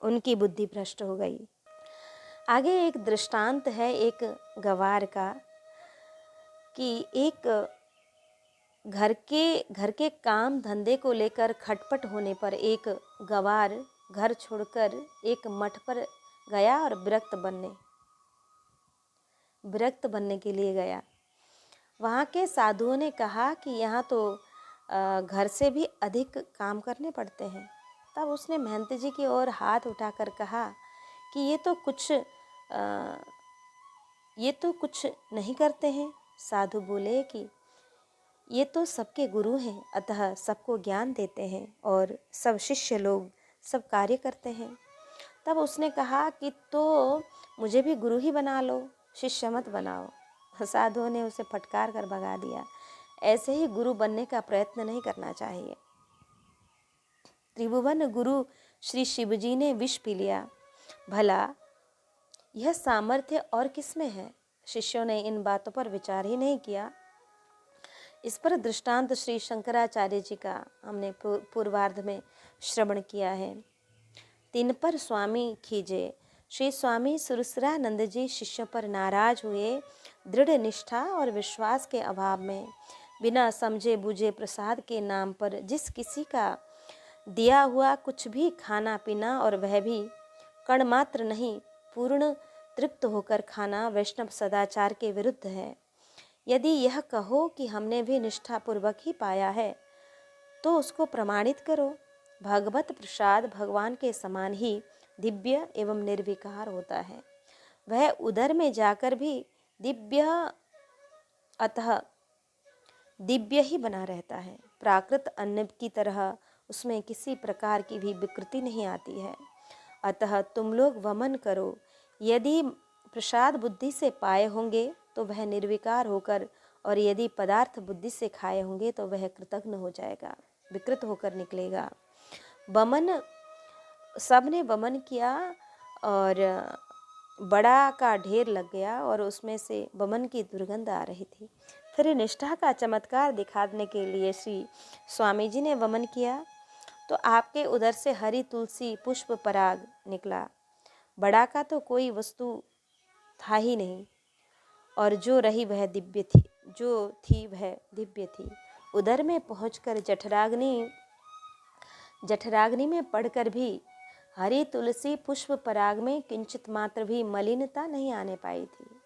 उनकी बुद्धि भ्रष्ट हो गई। आगे एक दृष्टांत है एक गवार का कि एक घर के काम धंधे को लेकर खटपट होने पर एक गवार घर छोड़कर एक मठ पर गया और विरक्त बनने के लिए गया। वहाँ के साधुओं ने कहा कि यहाँ तो घर से भी अधिक काम करने पड़ते हैं। तब उसने महंत जी की ओर हाथ उठाकर कहा कि ये तो कुछ नहीं करते हैं। साधु बोले कि ये तो सबके गुरु हैं, अतः सबको ज्ञान देते हैं और सब शिष्य लोग सब कार्य करते हैं। तब उसने कहा कि तो मुझे भी गुरु ही बना लो, शिष्य मत बनाओ। साधुओं ने उसे फटकार कर भगा दिया। ऐसे ही गुरु बनने का प्रयत्न नहीं करना चाहिए। त्रिभुवन गुरु श्री शिवजी ने विष पी लिया, भला यह सामर्थ्य और किसमें है? शिष्यों ने इन बातों पर विचार ही नहीं किया। इस पर दृष्टांत श्री शंकराचार्य जी का हमने पूर्वार्ध में श्रवण किया है। तीन पर स्वामी खीजे। श्री स्वामी सुरसुरानंद जी शिष्यों पर नाराज हुए। दृढ़ निष्ठा और विश्वास के अभाव में बिना समझे बूझे प्रसाद के नाम पर जिस किसी का दिया हुआ कुछ भी खाना पीना, और वह भी कण मात्र नहीं पूर्ण तृप्त होकर खाना, वैष्णव सदाचार के विरुद्ध है। यदि यह कहो कि हमने भी निष्ठापूर्वक ही पाया है, तो उसको प्रमाणित करो। भगवत प्रसाद भगवान के समान ही दिव्य एवं निर्विकार होता है। वह उदर में जाकर भी दिव्य ही बना रहता है। प्राकृत अन्न की तरह उसमें किसी प्रकार की भी विकृति नहीं आती है। अतः तुम लोग वमन करो। यदि प्रसाद बुद्धि से पाए होंगे तो वह निर्विकार होकर, और यदि पदार्थ बुद्धि से खाए होंगे तो वह कृतघ्न हो जाएगा, विकृत होकर निकलेगा। वमन, सबने वमन किया और बड़ा का ढेर लग गया और उसमें से वमन की दुर्गंध आ रही थी। फिर निष्ठा का चमत्कार दिखाने के लिए श्री स्वामी जी ने वमन किया तो आपके उदर से हरी तुलसी पुष्प पराग निकला। बड़ा का तो कोई वस्तु था ही नहीं, और जो रही वह दिव्य थी, जो थी वह दिव्य थी। उदर में पहुंचकर जठराग्नि में पड़कर भी हरी तुलसी पुष्प पराग में किंचित मात्र भी मलिनता नहीं आने पाई थी।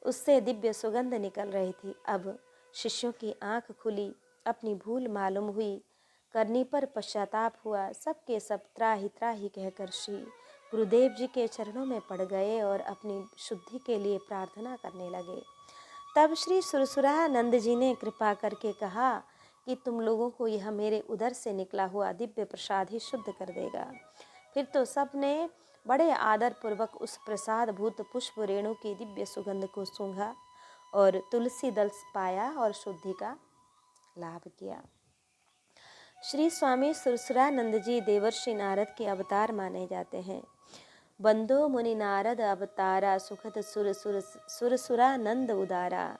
उससे दिव्य सुगंध निकल रही थी। अब शिष्यों की आंख खुली, अपनी भूल मालूम हुई, करनी पर पश्चाताप हुआ। सबके सब त्राही त्राही कहकर श्री गुरुदेव जी के चरणों में पड़ गए और अपनी शुद्धि के लिए प्रार्थना करने लगे। तब श्री सुरसुरानंद जी ने कृपा करके कहा कि तुम लोगों को यह मेरे उदर से निकला हुआ दिव्य प्रसाद ही शुद्ध कर देगा। फिर तो सब ने बड़े आदर पूर्वक उस प्रसाद भूत पुष्प रेणु की दिव्य सुगंध को सूंघा और तुलसी दल पाया और शुद्धि का लाभ किया। श्री स्वामी सुरसुरानंद जी देवर्षि नारद के अवतार माने जाते हैं। बंदो मुनि नारद अवतारा, सुखद सुरसुरानंद उदारा।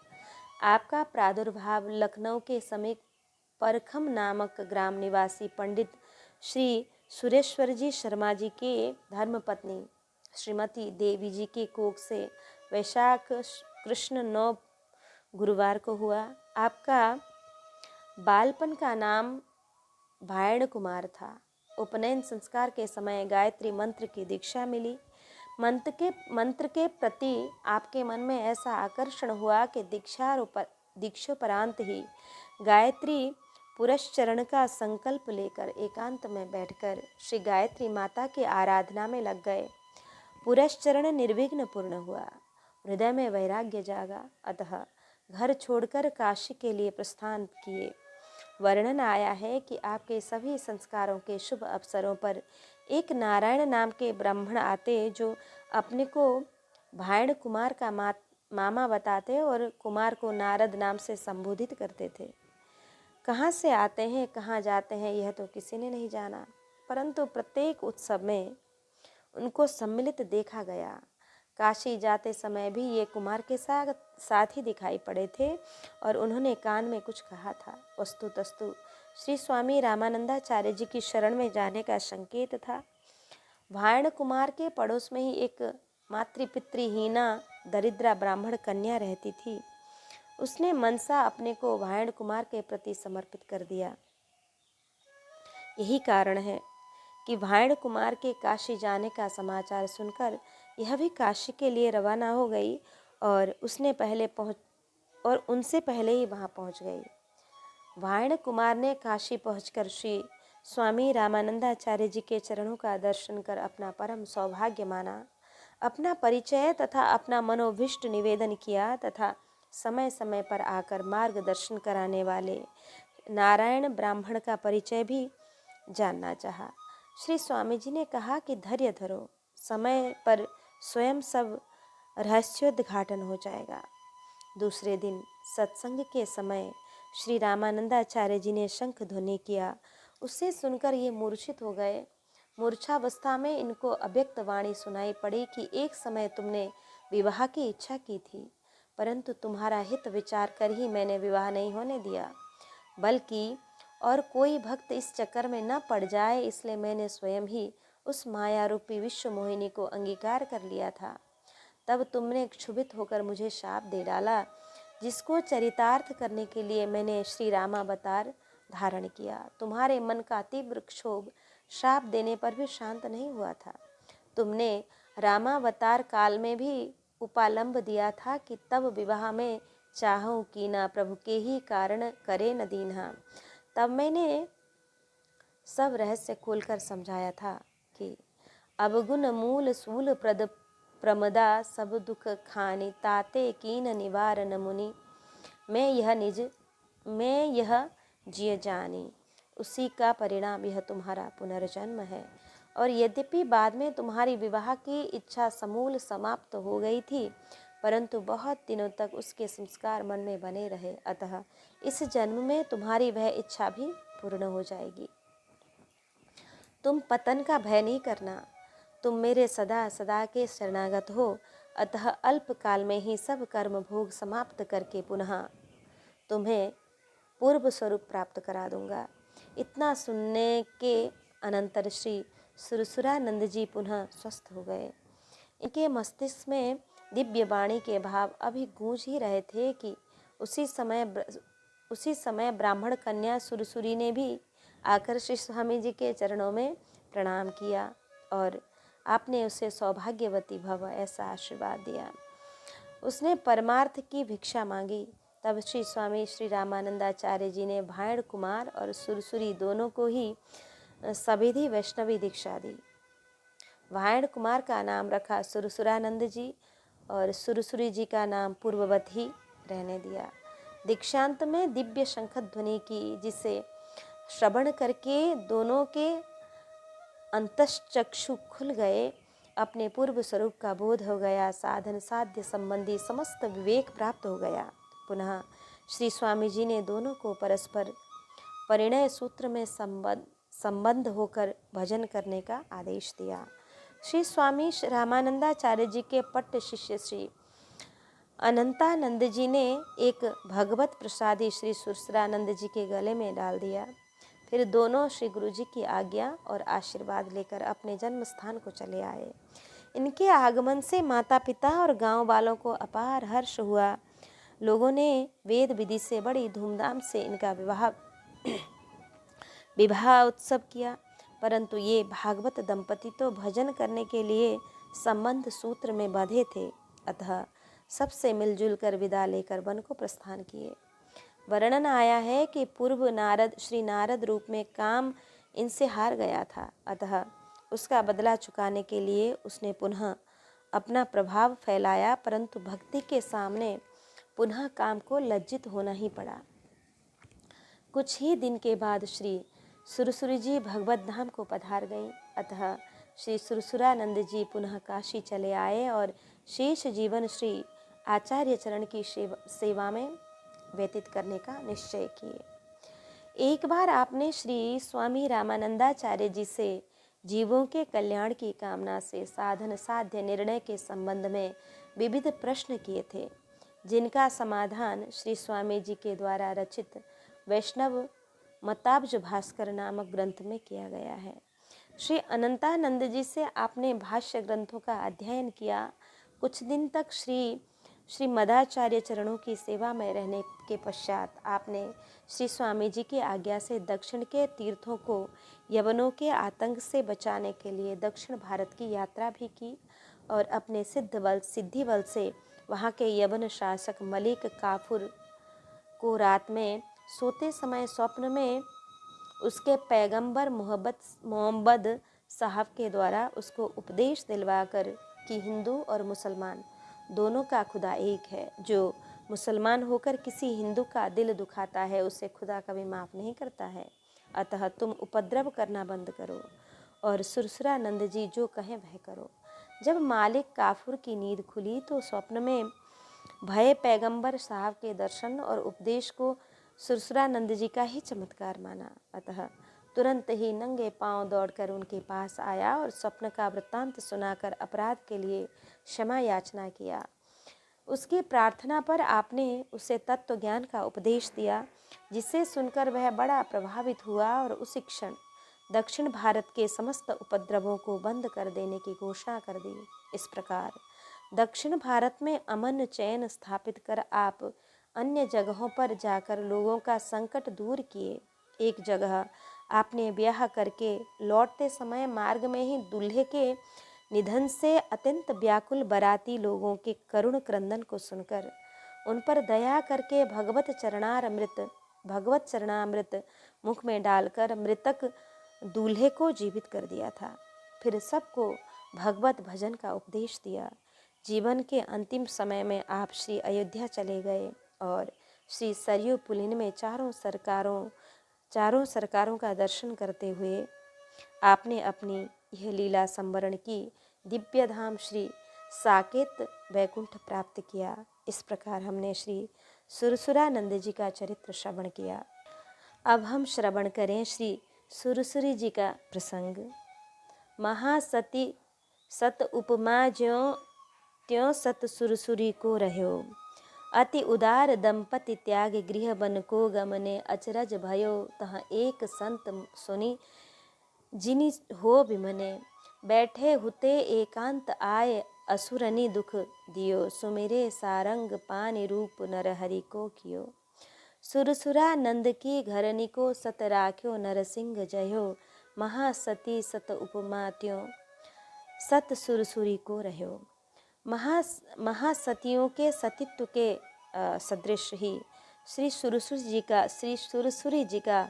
आपका प्रादुर्भाव लखनऊ के समीप परखम नामक ग्राम निवासी पंडित श्री सुरेश्वर जी शर्मा जी के धर्मपत्नी श्रीमती देवी जी के कोख से वैशाख कृष्ण 9 गुरुवार को हुआ। आपका बालपन का नाम भायण कुमार था। उपनयन संस्कार के समय गायत्री मंत्र की दीक्षा मिली। मंत्र के प्रति आपके मन में ऐसा आकर्षण हुआ कि दीक्षोपरांत ही गायत्री पुरस्चरण का संकल्प लेकर एकांत में बैठकर श्री गायत्री माता की आराधना में लग गए। पुरस्चरण निर्विघ्न पूर्ण हुआ। हृदय में वैराग्य जागा, अतः घर छोड़कर काशी के लिए प्रस्थान किए। वर्णन आया है कि आपके सभी संस्कारों के शुभ अवसरों पर एक नारायण नाम के ब्राह्मण आते जो अपने को भायण कुमार का मामा बताते और कुमार को नारद नाम से संबोधित करते थे। कहाँ से आते हैं, कहाँ जाते हैं, यह तो किसी ने नहीं जाना, परंतु प्रत्येक उत्सव में उनको सम्मिलित देखा गया। काशी जाते समय भी ये कुमार के साथ ही दिखाई पड़े थे और उन्होंने कान में कुछ कहा था। वस्तुतस्तु श्री स्वामी रामानंदाचार्य जी की शरण में जाने का संकेत था। भायण कुमार के पड़ोस में ही एक मातृपितृहीना दरिद्रा ब्राह्मण कन्या रहती थी। उसने मनसा अपने को भायण कुमार के प्रति समर्पित कर दिया। यही कारण है कि भायण कुमार के काशी जाने का समाचार सुनकर यह भी काशी के लिए रवाना हो गई और उनसे पहले ही वहां पहुंच गई। भायण कुमार ने काशी पहुंचकर श्री स्वामी रामानंदाचार्य जी के चरणों का दर्शन कर अपना परम सौभाग्य माना, अपना परिचय तथा अपना मनोभिष्ट निवेदन किया तथा समय समय पर आकर मार्गदर्शन कराने वाले नारायण ब्राह्मण का परिचय भी जानना चाहा। श्री स्वामी जी ने कहा कि धैर्य धरो, समय पर स्वयं सब रहस्योद्घाटन हो जाएगा। दूसरे दिन सत्संग के समय श्री रामानंदाचार्य जी ने शंख ध्वनि किया। उससे सुनकर ये मूर्छित हो गए। मूर्छावस्था में इनको अव्यक्त वाणी सुनाई पड़ी कि एक समय तुमने विवाह की इच्छा की थी, परंतु तुम्हारा हित विचार कर ही मैंने विवाह नहीं होने दिया, बल्कि और कोई भक्त इस चक्कर में न पड़ जाए इसलिए मैंने स्वयं ही उस माया रूपी विश्व मोहिनी को अंगीकार कर लिया था। तब तुमने क्षुभित होकर मुझे शाप दे डाला, जिसको चरितार्थ करने के लिए मैंने श्री रामावतार धारण किया। तुम्हारे मन का तीव्र क्षोभ शाप देने पर भी शांत नहीं हुआ था। तुमने रामावतार काल में भी उपालंब दिया था कि तब विवाह में चाहूं कि न प्रभु के ही कारण करे न दीन्हा। तब मैंने सब रहस्य खोलकर समझाया था कि अवगुण मूल सूल प्रद प्रमदा सब दुख खानी ताते कीन निवारण मुनि। मैं यह निज मैं यह जिय जानी, उसी का परिणाम यह तुम्हारा पुनर्जन्म है। और यद्यपि बाद में तुम्हारी विवाह की इच्छा समूल समाप्त हो गई थी, परंतु बहुत दिनों तक उसके संस्कार मन में बने रहे, अतः इस जन्म में तुम्हारी वह इच्छा भी पूर्ण हो जाएगी। तुम पतन का भय नहीं करना, तुम मेरे सदा सदा के शरणागत हो, अतः अल्प काल में ही सब कर्म भोग समाप्त करके पुनः तुम्हें पूर्व स्वरूप प्राप्त करा दूंगा। इतना सुनने के अनंतर श्री सुरसुरानंद जी पुनः स्वस्थ हो गए। इनके मस्तिष्क में दिव्य वाणी के भाव अभी गूंज ही रहे थे कि उसी समय ब्राह्मण कन्या सुरसुरी ने भी आकर श्री स्वामी जी के चरणों में प्रणाम किया और आपने उसे सौभाग्यवती भव ऐसा आशीर्वाद दिया। उसने परमार्थ की भिक्षा मांगी। तब श्री स्वामी श्री रामानंदाचार्य जी ने भायड़ कुमार और सुरसुरी दोनों को ही सविधि वैष्णवी दीक्षा दी। भायड़ कुमार का नाम रखा सुरसुरानंद जी और सुरसुरी जी का नाम पूर्ववत ही रहने दिया। दीक्षांत में दिव्य शंख ध्वनि की, जिसे श्रवण करके दोनों के अंतश्चक्षु खुल गए, अपने पूर्व स्वरूप का बोध हो गया, साधन साध्य संबंधी समस्त विवेक प्राप्त हो गया। पुनः श्री स्वामी जी ने दोनों को परस्पर परिणय सूत्र में संबंध होकर भजन करने का आदेश दिया। श्री स्वामी रामानंदाचार्य जी के पट्ट शिष्य श्री अनंतानंद जी ने एक भगवत प्रसादी श्री सुरसुरानंद जी के गले में डाल दिया। फिर दोनों श्री गुरु जी की आज्ञा और आशीर्वाद लेकर अपने जन्म स्थान को चले आए। इनके आगमन से माता पिता और गांव वालों को अपार हर्ष हुआ। लोगों ने वेद विधि से बड़ी धूमधाम से इनका विवाह उत्सव किया, परंतु ये भागवत दंपति तो भजन करने के लिए संबंध सूत्र में बंधे थे, अतः सबसे मिलजुल कर विदा लेकर वन को प्रस्थान किए। वर्णन आया है कि पूर्व श्री नारद रूप में काम इनसे हार गया था, अतः उसका बदला चुकाने के लिए उसने पुनः अपना प्रभाव फैलाया, परंतु भक्ति के सामने पुनः काम को लज्जित होना ही पड़ा। कुछ ही दिन के बाद श्री सुरसुरी जी भगवत धाम को पधार गईं, अतः श्री सुरसुरानंद जी पुनः काशी चले आए और शेष जीवन श्री आचार्य चरण की सेवा में व्यतीत करने का निश्चय किए। एक बार आपने श्री स्वामी रामानंदाचार्य जी से जीवों के कल्याण की कामना से साधन साध्य निर्णय के संबंध में विविध प्रश्न किए थे, जिनका समाधान श्री स्वामी जी के द्वारा रचित वैष्णव मताब्ज भास्कर नामक ग्रंथ में किया गया है। श्री अनंतानंद जी से आपने भाष्य ग्रंथों का अध्ययन किया। कुछ दिन तक श्री मदाचार्य चरणों की सेवा में रहने के पश्चात आपने श्री स्वामी जी की आज्ञा से दक्षिण के तीर्थों को यवनों के आतंक से बचाने के लिए दक्षिण भारत की यात्रा भी की और अपने सिद्धि बल से वहाँ के यवन शासक मलिक काफूर को रात में सोते समय स्वप्न में उसके पैगंबर मोहम्मद साहब के द्वारा उसको उपदेश दिलवाकर कि हिंदू और मुसलमान दोनों का खुदा एक है। जो मुसलमान होकर किसी हिंदू का दिल दुखाता है, उसे खुदा कभी माफ़ नहीं करता है, अतः तुम उपद्रव करना बंद करो और सुरसुरानंद जी जो कहें वह करो। जब मालिक काफूर की नींद खुली तो स्वप्न में भय पैगंबर साहब के दर्शन और उपदेश को सुरसुरानंद जी का ही चमत्कार माना, अतः तुरंत ही नंगे पांव दौड़कर उनके पास आया और स्वप्न का वृत्तांत सुनाकर अपराध के लिए क्षमा याचना किया। उसकी प्रार्थना पर आपने उसे तत्व ज्ञान का उपदेश दिया, जिसे सुनकर वह बड़ा प्रभावित हुआ और उसी क्षण दक्षिण भारत के समस्त उपद्रवों को बंद कर देने की घोषणा कर दी। इस प्रकार दक्षिण भारत में अमन चैन स्थापित कर आप अन्य जगहों पर जाकर लोगों का संकट दूर किए। एक जगह आपने ब्याह करके लौटते समय मार्ग में ही दूल्हे के निधन से अत्यंत व्याकुल बराती लोगों के करुण क्रंदन को सुनकर उन पर दया करके भगवत चरणामृत मुख में डालकर मृतक दूल्हे को जीवित कर दिया था। फिर सबको भगवत भजन का उपदेश दिया। जीवन के अंतिम समय में आप श्री अयोध्या चले गए और श्री सरयू पुलिन में चारों सरकारों का दर्शन करते हुए आपने अपनी यह लीला संवरण की दिव्य धाम श्री साकेत वैकुंठ प्राप्त किया। इस प्रकार हमने श्री सुरसुरानंद जी का चरित्र श्रवण किया। अब हम श्रवण करें श्री सुरसुरी जी का प्रसंग। महासती सत उपमा ज्यों त्यों सत सुरसुरी को रह्यो, अति उदार दंपति त्याग गृह बन को गमने, अचरज भयो तह एक संत सुनी जिनि हो बिमने, बैठे हुते एकांत आय असुरनि दुख दियो, सुमिरे सारंग पानि रूप नर हरि को कियो, सुरसुरानंद की घरनी को सत राख्यो नरसिंह जयो, महासती सत उपमा त्यों सत सुरसुरी को रह्यो। महासतियों के सतित्व के सदृश ही श्री सुरसुरी जी का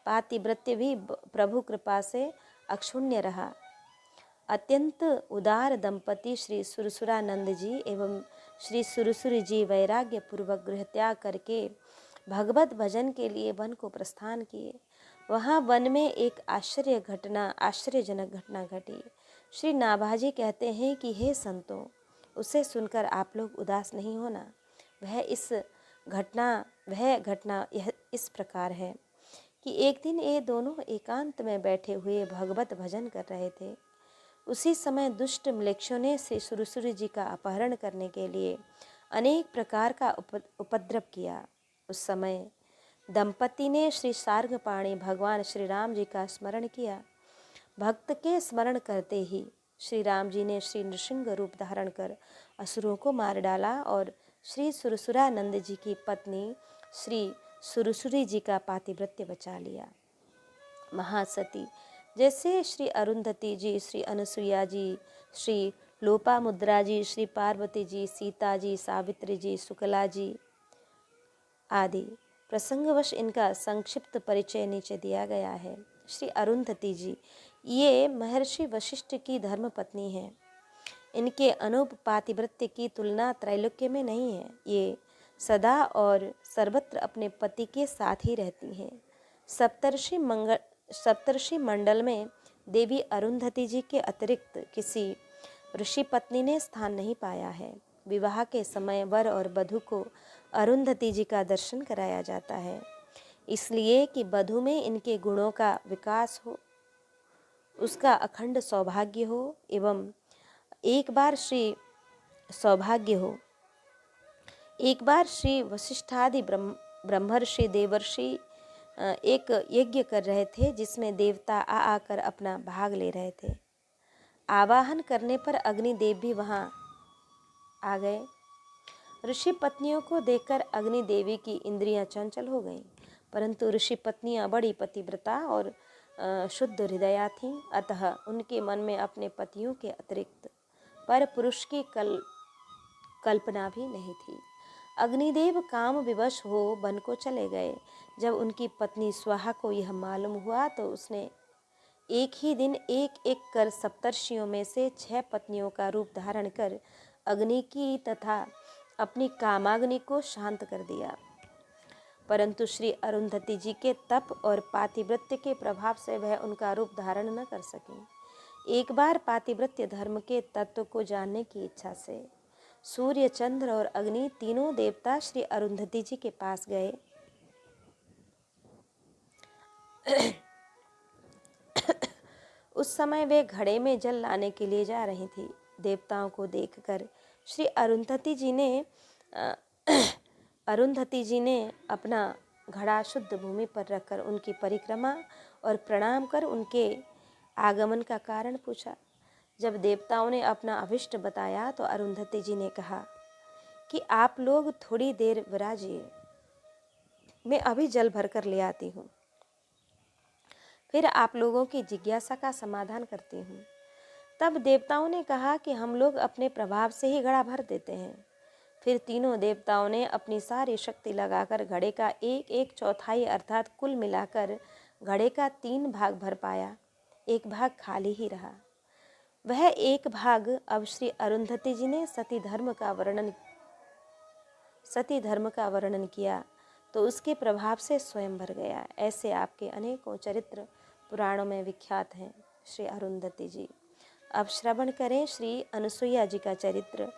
पातिव्रत्य भी प्रभु कृपा से अक्षुण्य रहा। अत्यंत उदार दंपति श्री सुरसुरानंद जी एवं श्री सुरसुरी जी वैराग्य पूर्वक गृह त्याग करके भगवत भजन के लिए वन को प्रस्थान किए। वहाँ वन में एक आश्चर्यजनक घटना घटी। श्री नाभाजी कहते हैं कि हे संतों, उसे सुनकर आप लोग उदास नहीं होना। वह घटना यह इस प्रकार है कि एक दिन ये दोनों एकांत में बैठे हुए भगवत भजन कर रहे थे। उसी समय दुष्ट म्लेच्छों ने श्री सुरसुरी जी का अपहरण करने के लिए अनेक प्रकार का उपद्रव किया। उस समय दंपति ने श्री सार्गपाणी भगवान श्री राम जी का स्मरण किया। भक्त के स्मरण करते ही श्री राम जी ने श्री नृसिंह रूप धारण कर असुरों को मार डाला और श्री सुरसुरानंद जी की पत्नी श्री सुरसुरी जी का पातिव्रत्य बचा लिया। महासती जैसे श्री अरुंधति जी, श्री अनसुईया जी, श्री लोपामुद्रा जी, श्री पार्वती जी, सीता जी, सावित्री जी, शुक्ला जी आदि प्रसंगवश इनका संक्षिप्त परिचय नीचे दिया गया है। श्री अरुंधति जी ये महर्षि वशिष्ठ की धर्मपत्नी हैं। इनके अनूप पातिव्रत्य की तुलना त्रैलोक्य में नहीं है। ये सदा और सर्वत्र अपने पति के साथ ही रहती हैं। सप्तर्षि मंडल में देवी अरुंधति जी के अतिरिक्त किसी ऋषि पत्नी ने स्थान नहीं पाया है। विवाह के समय वर और वधू को अरुंधति जी का दर्शन कराया जाता है, इसलिए कि वधू में इनके गुणों का विकास हो, उसका अखंड सौभाग्य हो एवं एक बार श्री वशिष्ठादि ब्रह्मर्षि देवर्षि एक यज्ञ कर रहे थे जिसमें देवता आकर अपना भाग ले रहे थे। आवाहन करने पर अग्निदेव भी वहाँ आ गए। ऋषि पत्नियों को देखकर अग्नि देवी की इंद्रियां चंचल हो गईं, परंतु ऋषि पत्नियां बड़ी पतिव्रता और शुद्ध हृदया थीं, अतः उनके मन में अपने पतियों के अतिरिक्त पर पुरुष की कल्पना भी नहीं थी। अग्निदेव काम विवश हो वन को चले गए। जब उनकी पत्नी स्वाहा को यह मालूम हुआ तो उसने एक ही दिन एक कर सप्तर्षियों में से 6 पत्नियों का रूप धारण कर अग्नि की तथा अपनी कामाग्नि को शांत कर दिया। परंतु श्री अरुंधति जी के तप और पातिव्रत्य के प्रभाव से वह उनका रूप धारण न कर सकी। एक बार पातिव्रत्य धर्म के तत्व को जानने की इच्छा से सूर्य, चंद्र और अग्नि तीनों देवता श्री अरुंधति जी के पास गए। उस समय वे घड़े में जल लाने के लिए जा रही थी। देवताओं को देखकर श्री अरुंधति जी ने अपना घड़ा शुद्ध भूमि पर रखकर उनकी परिक्रमा और प्रणाम कर उनके आगमन का कारण पूछा। जब देवताओं ने अपना अभिष्ट बताया तो अरुंधति जी ने कहा कि आप लोग थोड़ी देर विराजिए, मैं अभी जल भरकर ले आती हूँ, फिर आप लोगों की जिज्ञासा का समाधान करती हूँ। तब देवताओं ने कहा कि हम लोग अपने प्रभाव से ही घड़ा भर देते हैं। फिर तीनों देवताओं ने अपनी सारी शक्ति लगाकर घड़े का 1/4 अर्थात कुल मिलाकर घड़े का 3 भाग भर पाया। एक भाग खाली ही रहा। वह एक भाग अब श्री अरुंधति जी ने सती धर्म का वर्णन सती धर्म का वर्णन किया तो उसके प्रभाव से स्वयं भर गया। ऐसे आपके अनेकों चरित्र पुराणों में विख्यात हैं श्री अरुंधति जी। अब श्रवण करें श्री अनुसुईया जी का चरित्र।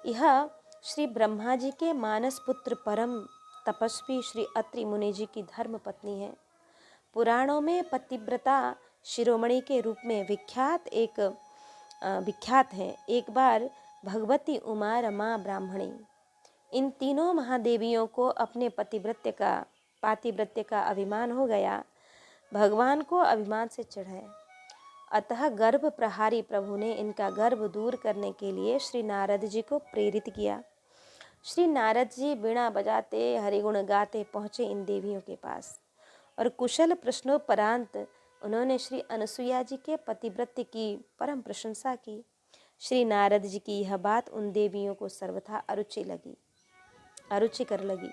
यह श्री ब्रह्मा जी के मानस पुत्र परम तपस्वी श्री अत्रि मुनि जी की धर्म पत्नी है। पुराणों में पतिव्रता शिरोमणि के रूप में विख्यात हैं। एक बार भगवती उमा, रमा, ब्राह्मणी, इन तीनों महादेवियों को अपने पातिव्रत्य का अभिमान हो गया। भगवान को अभिमान से चढ़ाया। अतः गर्भ प्रहारी प्रभु ने इनका गर्भ दूर करने के लिए श्री नारद जी को प्रेरित किया। श्री नारद जी बीणा बजाते हरिगुण गाते पहुँचे इन देवियों के पास और कुशल प्रश्नोपरांत उन्होंने श्री अनुसुईया जी के पतिव्रत्य की परम प्रशंसा की। श्री नारद जी की यह बात उन देवियों को सर्वथा अरुचिकर लगी,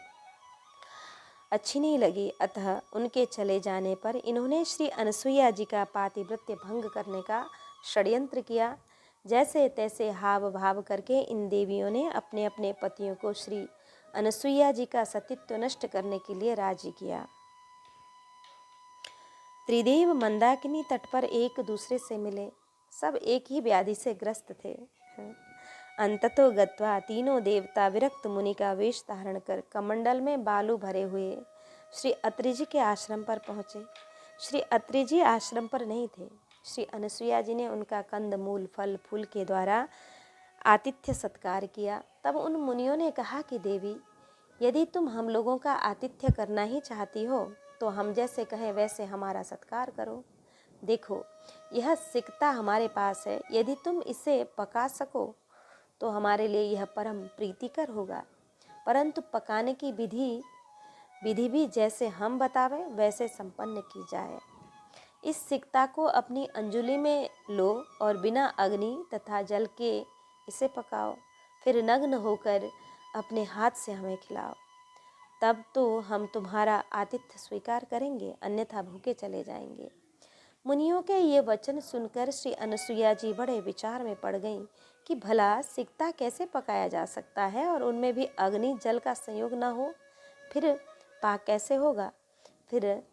अच्छी नहीं लगी। अतः उनके चले जाने पर इन्होंने श्री अनुसुईया जी का पातिव्रत्य भंग करने का षड्यंत्र किया। जैसे तैसे हाव भाव करके इन देवियों ने अपने अपने पतियों को श्री अनुसुईया जी का सतीत्व नष्ट करने के लिए राजी किया। त्रिदेव मंदाकिनी तट पर एक दूसरे से मिले। सब एक ही व्याधि से ग्रस्त थे। अंततो गत्वा तीनों देवता विरक्त मुनि का वेश धारण कर कमंडल में बालू भरे हुए श्री अत्रि जी के आश्रम पर पहुँचे। श्री अत्रि जी आश्रम पर नहीं थे। श्री अनुसुईया जी ने उनका कंद मूल फल फूल के द्वारा आतिथ्य सत्कार किया। तब उन मुनियों ने कहा कि देवी, यदि तुम हम लोगों का आतिथ्य करना ही चाहती हो तो हम जैसे कहें वैसे हमारा सत्कार करो। देखो, यह सिकता हमारे पास है। यदि तुम इसे पका सको तो हमारे लिए यह परम प्रीतिकर होगा। परंतु पकाने की विधि भी जैसे हम बतावें वैसे संपन्न की जाए। इस सिकता को अपनी अंजुलि में लो और बिना अग्नि तथा जल के इसे पकाओ। फिर नग्न होकर अपने हाथ से हमें खिलाओ। तब तो हम तुम्हारा आतिथ्य स्वीकार करेंगे, अन्यथा भूखे चले जाएंगे। मुनियों के ये वचन सुनकर श्री अनुसुईया जी बड़े विचार में पड़ गईं कि भला सिकता कैसे पकाया जा सकता है और उनमें भी अग्नि जल का संयोग न हो, फिर पाक कैसे होगा। फिर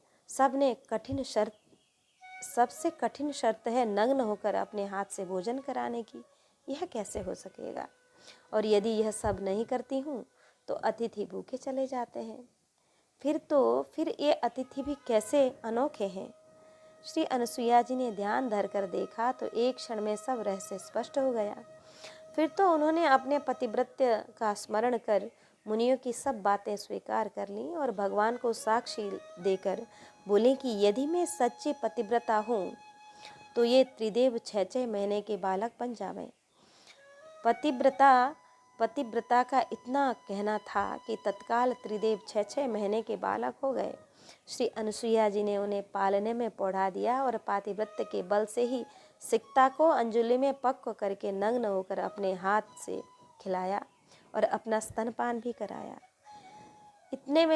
सबसे कठिन शर्त है नग्न होकर अपने हाथ से भोजन कराने की। यह कैसे हो सकेगा? और यदि यह सब नहीं करती हूँ तो अतिथि भूखे चले जाते हैं। फिर ये अतिथि भी कैसे अनोखे हैं। श्री अनुसुईया जी ने ध्यान धरकर देखा तो एक क्षण में सब रहस्य स्पष्ट हो गया। फिर तो उन्होंने अपने पतिव्रत्य का स्मरण कर मुनियों की सब बातें स्वीकार कर लीं और भगवान को साक्षी देकर बोले कि यदि मैं सच्ची पतिव्रता हूँ तो ये त्रिदेव 6 महीने के बालक बन जावें। पतिव्रता का इतना कहना था कि तत्काल त्रिदेव 6 महीने के बालक हो गए। श्री अनुसुईया जी ने उन्हें पालने में पौढ़ा दिया और पातिव्रत्य के बल से ही सिकता को अंजुलि में पक्व करके नग्न होकर अपने हाथ से खिलाया और अपना स्तनपान भी कराया। इतने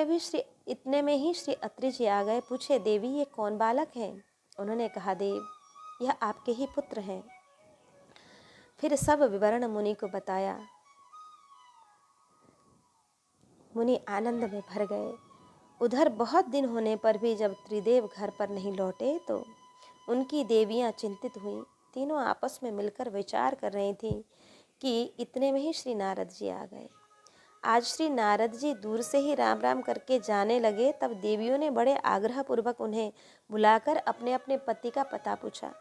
में ही श्री अत्रि जी आ गए। पूछे, देवी ये कौन बालक हैं? उन्होंने कहा, देव यह आपके ही पुत्र हैं। फिर सब विवरण मुनि को बताया। मुनि आनंद में भर गए। उधर बहुत दिन होने पर भी जब त्रिदेव घर पर नहीं लौटे तो उनकी देवियां चिंतित हुईं। तीनों आपस में मिलकर विचार कर रही थीं कि इतने में ही श्री नारद जी आ गए। आज श्री नारद जी दूर से ही राम राम करके जाने लगे। तब देवियों ने बड़े आग्रह पूर्वक उन्हें बुलाकर अपने अपने पति का पता पूछा।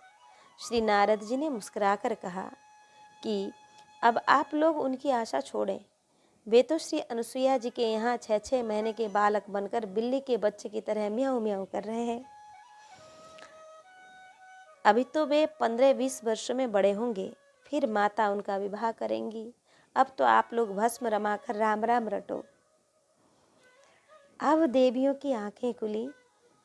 श्री नारद जी ने मुस्कुराकर कहा कि अब आप लोग उनकी आशा छोड़ें। वे तो श्री अनुसुईया जी के यहाँ 6 महीने के बालक बनकर बिल्ली के बच्चे की तरह म्याऊं म्याऊं कर रहे हैं। अभी तो वे 15-20 वर्षों में बड़े होंगे, फिर माता उनका विवाह करेंगी। अब तो आप लोग भस्म रमाकर राम राम रटो। अब देवियों की आंखें खुली।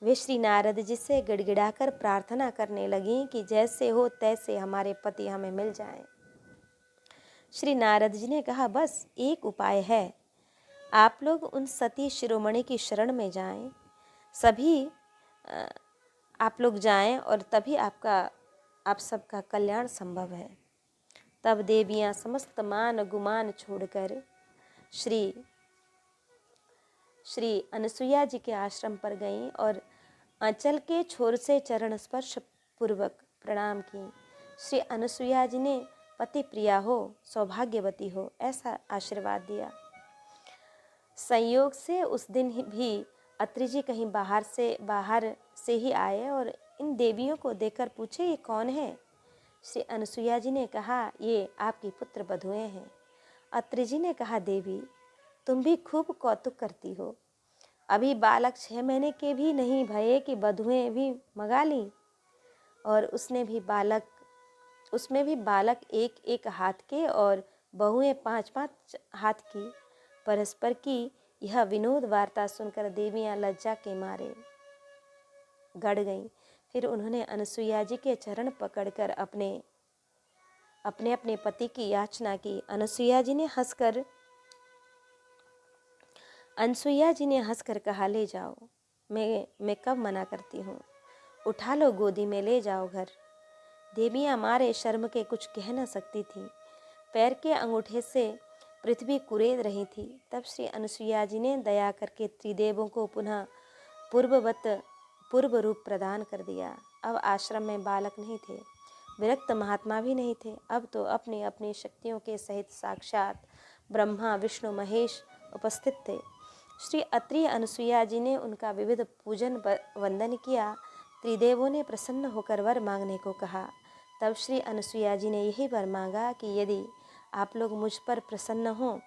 वे श्री नारद जी से गिड़गिड़ाकर प्रार्थना करने लगीं कि जैसे हो तैसे हमारे पति हमें मिल जाएं। श्री नारद जी ने कहा, बस एक उपाय है। आप लोग उन सती शिरोमणि की शरण में जाएं। आप लोग जाएं और तभी आप सबका कल्याण संभव है। तब देवियां समस्त मान गुमान छोड़कर श्री श्री अनसुईया जी के आश्रम पर गईं और आंचल के छोर से चरण स्पर्श पूर्वक प्रणाम की। श्री अनसुईया जी ने पति प्रिया हो, सौभाग्यवती हो, ऐसा आशीर्वाद दिया। संयोग से उस दिन भी अत्रि जी कहीं बाहर से ही आए और इन देवियों को देखकर पूछे, ये कौन है? श्री अनसुईया जी ने कहा, ये आपकी पुत्र बधुएं हैं। अत्रि जी ने कहा, देवी तुम भी खूब कौतुक करती हो, अभी बालक 6 महीने के भी नहीं भये कि बधुएं भी मगा ली, और उसमें भी बालक 1-1 हाथ के और बहुएं 5-5 हाथ की। परस्पर की यह विनोद वार्ता सुनकर देवियां लज्जा के मारे गड़ गईं। फिर उन्होंने अनसुईया जी के चरण पकड़कर अपने अपने पति की याचना की। अनसुईया जी ने हंसकर कहा, ले जाओ, मैं कब मना करती हूँ, उठा लो गोदी में, ले जाओ घर। देवियां मारे शर्म के कुछ कह न सकती थीं। पैर के अंगूठे से पृथ्वी कुरेद रही थी। तब श्री अनसुईया जी ने दया करके त्रिदेवों को पुनः पूर्व रूप प्रदान कर दिया। अब आश्रम में बालक नहीं थे, विरक्त महात्मा भी नहीं थे। अब तो अपनी अपनी शक्तियों के सहित साक्षात ब्रह्मा विष्णु महेश उपस्थित थे। श्री अत्रि अनसुईया जी ने उनका विविध पूजन वंदन किया। त्रिदेवों ने प्रसन्न होकर वर मांगने को कहा। तब श्री अनसुईया जी ने यही वर मांगा कि यदि आप लोग मुझ पर प्रसन्न हों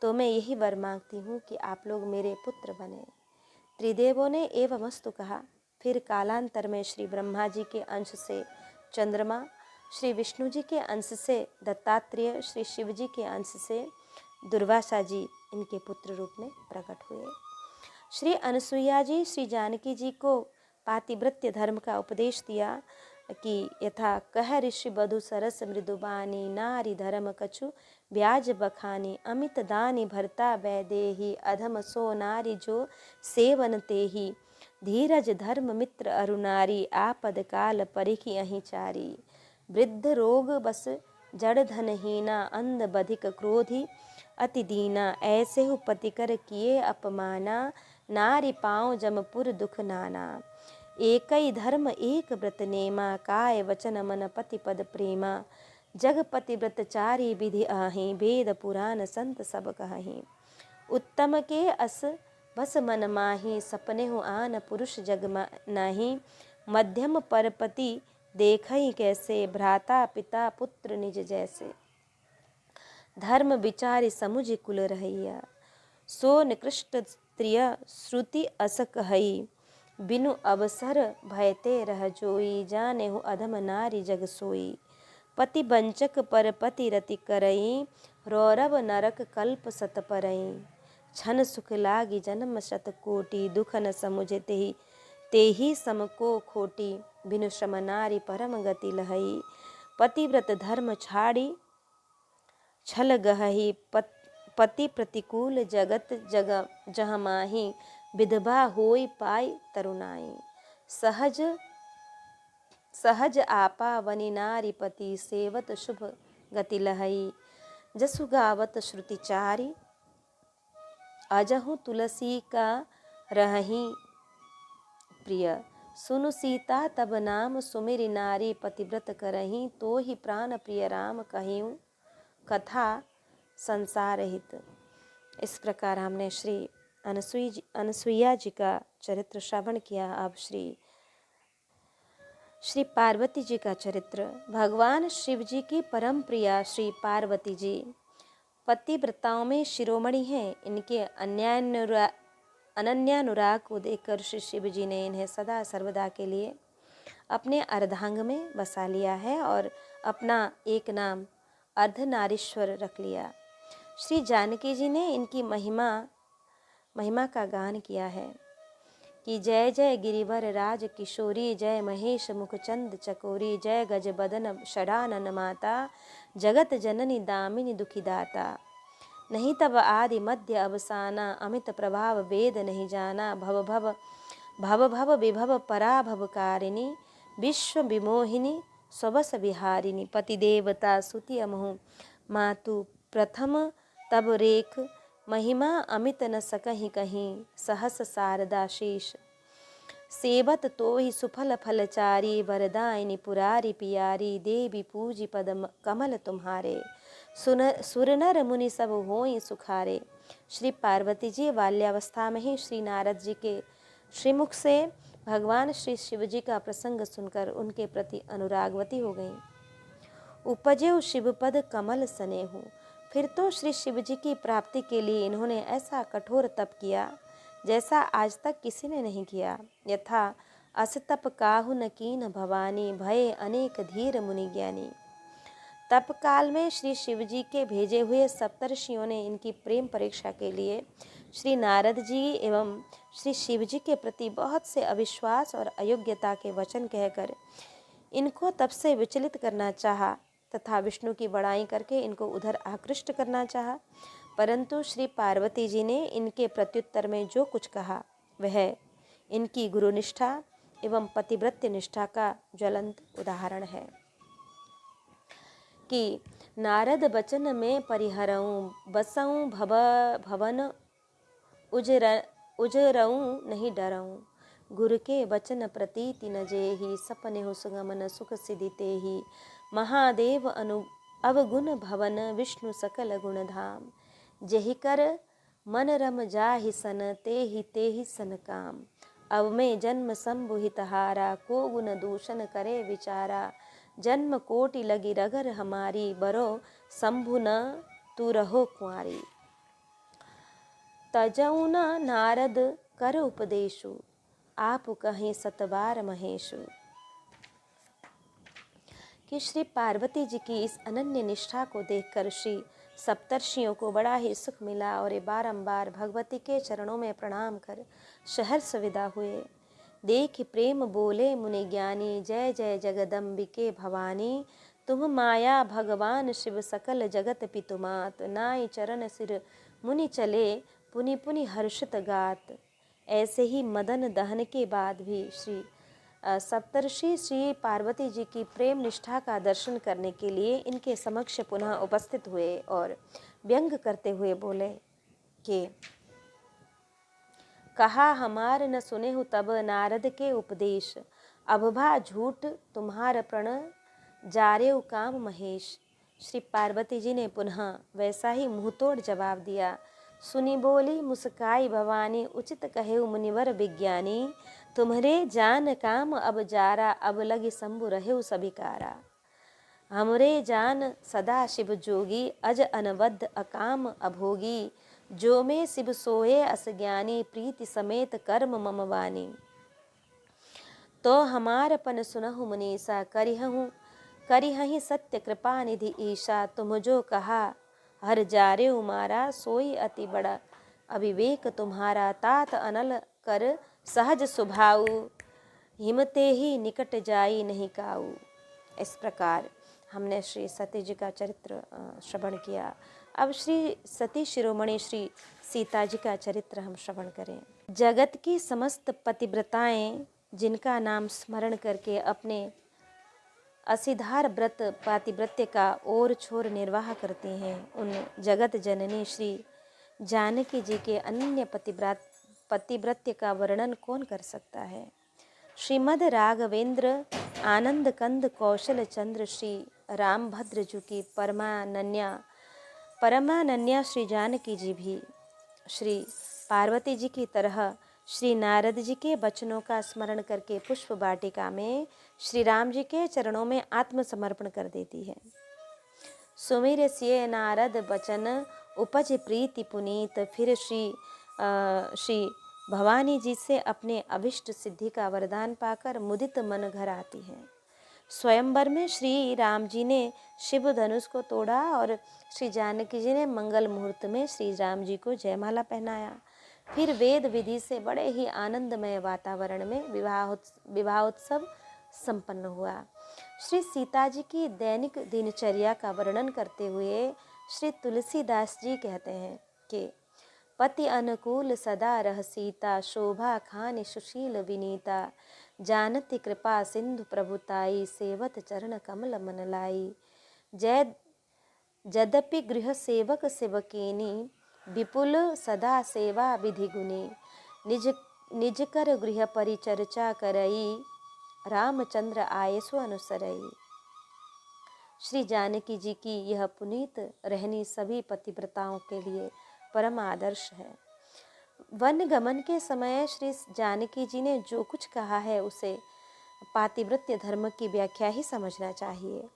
तो मैं यही वर मांगती हूँ कि आप लोग मेरे पुत्र बने। त्रिदेवों ने एवमस्तु कहा। फिर कालांतर में श्री ब्रह्मा जी के अंश से चंद्रमा, श्री विष्णु जी के अंश से दत्तात्रेय, श्री शिव जी के अंश से दुर्वासा जी इनके पुत्र रूप में प्रकट हुए। श्री अनसुईया जी श्री जानकी जी को पातिव्रत्य धर्म का उपदेश दिया कि यथा कह ऋषि बधु सरस मृदुबानी, नारी धर्म कछु ब्याज बखानी, अमित दानी भरता वैदेही, अधम सो नारी जो सेवन तेही, धीरज धर्म मित्र अरुनारी, आपद काल परिखि अहि चारी, वृद्ध रोग बस जड़ धनहीना, अंध बधिक क्रोधी अति दीना, ऐसे हु पतिकर किए अपमाना, नारी पाँव जमपुर दुख नाना, एकई धर्म एक व्रत नेमा, काय वचन मन पति पद प्रेमा, जगपति व्रत चारी विधि आहि, वेद पुराण संत सब कहि, उत्तम के अस बस मन माही, सपने हो आन पुरुष जग नाही, मध्यम परपति देखई कैसे, भ्राता पिता पुत्र निज जैसे, धर्म विचारि समुझ कुल रहैया, सो निकृष्ट स्त्रिय श्रुति अस कहई, बिनु अवसर भयते रह जोई, जाने हो अधम नारी जग सोई, पति बंचक पर पति रति करई, रौरव नरक कल्प सत परई, छन सुख लागी जन्म शत कोटि, दुख न समुझे तेही सम को खोटी, बिनु श्रम नारी परम गति लहई, पतिव्रत धर्म छाड़ी छल गहही, पति प्रतिकूल जगत जग जह माही, विधवा होई पाई तरुणाई, सहज आपा वनि नारी पति, सेवत शुभ गति लहई, जसु गावत श्रुति चारी, अजहु तुलसी का रहही प्रिय, सुनु सीता तब नाम सुमिरि नारी, पतिव्रत करही तो ही प्राण प्रिय राम कहियूँ कथा संसार हित। इस प्रकार हमने श्री अनसुईया जी का चरित्र श्रवण किया। अब श्री पार्वती जी का चरित्र। भगवान शिव जी की परम प्रिया श्री पार्वती जी पतिव्रताओं में शिरोमणि हैं। इनके अनन्यानुराग को देखकर श्री शिव जी ने इन्हें सदा सर्वदा के लिए अपने अर्धांग में बसा लिया है और अपना एक नाम अर्धनारीश्वर रख लिया। श्री जानकी जी ने इनकी महिमा का गान किया है कि जय जय गिरिवर राज किशोरी, जय महेश मुखचंद चकोरी, जय गज बदन षडानन माता, जगत जननी दामिनी दुखिदाता, नहीं तब आदि मध्य अवसाना, अमित प्रभाव वेद नहीं जाना, भव विभव पराभवकारिणी, विश्व विमोहिनी स्वबस विहारिणी, पति देवता सुति अमहु मातु, प्रथम तब रेख महिमा अमित न सकहि कहीं, सहस शारदाशीष। सेवत तो ही सुफल फलचारी, वरदायिनी पुरारी पियारी, देवी पूजी पद कमल तुम्हारे, सुर नर मुनि सब होई सुखारे। श्री पार्वती जी बाल्यावस्था में ही श्री नारद जी के श्रीमुख से भगवान श्री शिव जी का प्रसंग सुनकर उनके प्रति अनुरागवती हो गईं। उपजेउ शिवपद कमल स्नेहु। फिर तो श्री शिव जी की प्राप्ति के लिए इन्होंने ऐसा कठोर तप किया जैसा आज तक किसी ने नहीं किया। यथा अस तप काहु न कीन भवानी, भये अनेक धीर मुनि ज्ञानी। तप काल में श्री शिव जी के भेजे हुए सप्तर्षियों ने इनकी प्रेम परीक्षा के लिए श्री नारद जी एवं श्री शिव जी के प्रति बहुत से अविश्वास और अयोग्यता के वचन कहकर इनको तप से विचलित करना चाहा तथा विष्णु की बड़ाई करके इनको उधर आकृष्ट करना चाहा, परंतु श्री पार्वती जी ने इनके प्रत्युत्तर में जो कुछ कहा वह इनकी गुरुनिष्ठा एवं पतिव्रत्य निष्ठा का ज्वलंत उदाहरण है कि नारद बचन में परिहरऊँ, बसऊँ भवन उजरऊँ नहीं डरऊँ। गुरु के वचन प्रतीति न जेहि, सपने हो सुगमन सुख सिद्धि तेहि। महादेव अवगुण भवन, विष्णु सकल गुण धाम। जेहि कर मन रम जाहि सन, तेहि सन काम। अब में जन्म संबुहित हारा, को गुण दूषण करे विचारा। जन्म कोटि लगी रगर हमारी, बरो शंभु न तू रहो कुंवारी। तजऊ न नारद कर उपदेशु, आप कहें सतबार महेशु। कि श्री पार्वती जी की इस अनन्य निष्ठा को देखकर श्री सप्तर्षियों को बड़ा ही सुख मिला और ये बारंबार भगवती के चरणों में प्रणाम कर सहर्ष विदा हुए। देख प्रेम बोले मुनि ज्ञानी, जय जय जगदम्बिके भवानी। तुम माया भगवान शिव सकल जगत पितुमात, नाई चरण सिर मुनि चले पुनि पुनि हर्षित गात। ऐसे ही मदन दहन के बाद भी श्री सप्तर्षि श्री पार्वती जी की प्रेम निष्ठा का दर्शन करने के लिए इनके समक्ष पुनः उपस्थित हुए और व्यंग करते हुए बोले कि कहा हमार न सुने हो तब नारद के उपदेश, अभभा झूठ तुम्हार प्रण जारेउ काम महेश। श्री पार्वती जी ने पुनः वैसा ही मुंहतोड़ जवाब दिया। सुनी बोली मुस्काई भवानी, उचित कहेउ मुनिवर विज्ञानी। तुम्हारे जान काम अब जारा, अब लगी शंभु रहेउ सभिकारा। हमरे जान सदा शिव जोगी, अज अनबद्ध अकाम अभोगी। जो में शिव सोए अस ज्ञानी, प्रीति समेत कर्म मम वानी। तो हमारपन सुनहु मुनीसा, करिहहि सत्य कृपा निधि ईशा। तुम जो कहा हर जारे उमारा, सोई अति बड़ा अविवेक तुम्हारा। तात अनल कर सहज सुभाऊ, हिमते ही निकट जाई नहीं काऊ। इस प्रकार हमने श्री सती जी का चरित्र श्रवण किया। अब श्री सती शिरोमणि श्री सीता जी का चरित्र हम श्रवण करें। जगत की समस्त पतिव्रताएं जिनका नाम स्मरण करके अपने असीधार व्रत पातिव्रत्य का ओर छोर निर्वाह करती हैं, उन जगत जननी श्री जानकी जी के अनन्य पतिव्रत्य का वर्णन कौन कर सकता है। श्रीमद राघवेंद्र आनंद कंद कौशल चंद्र श्री रामभद्र जी की परमानन्या श्री जानकी जी भी श्री पार्वती जी की तरह श्री नारद जी के वचनों का स्मरण करके पुष्प वाटिका में श्री राम जी के चरणों में आत्मसमर्पण कर देती है। सुमिर सिय नारद बचन, उपज प्रीति पुनीत। फिर श्री भवानी जी से अपने अभिष्ट सिद्धि का वरदान पाकर मुदित मन घर आती हैं। स्वयंवर में श्री राम जी ने शिव धनुष को तोड़ा और श्री जानकी जी ने मंगल मुहूर्त में श्री राम जी को जयमाला पहनाया। फिर वेद विधि से बड़े ही आनंदमय वातावरण में विवाहोत्सव संपन्न हुआ। श्री सीता जी की दैनिक दिनचर्या का वर्णन करते हुए श्री तुलसीदास जी कहते हैं कि पति अनुकूल सदा रह सीता, शोभा खान सुशील विनीता। जानती कृपा सिंधु प्रभुताई, सेवत चरण कमल मन लाई। जय जदपि गृह सेवक सेवकेनी, विपुल सदा सेवा विधि गुनी, निज निज कर गृह परिचर्चा करई, रामचंद्र आये सो अनुसरई। श्री जानकी जी की यह पुनीत रहनी सभी पतिव्रताओं के लिए परम आदर्श है। वन गमन के समय श्री जानकी जी ने जो कुछ कहा है उसे पातिव्रत्य धर्म की व्याख्या ही समझना चाहिए।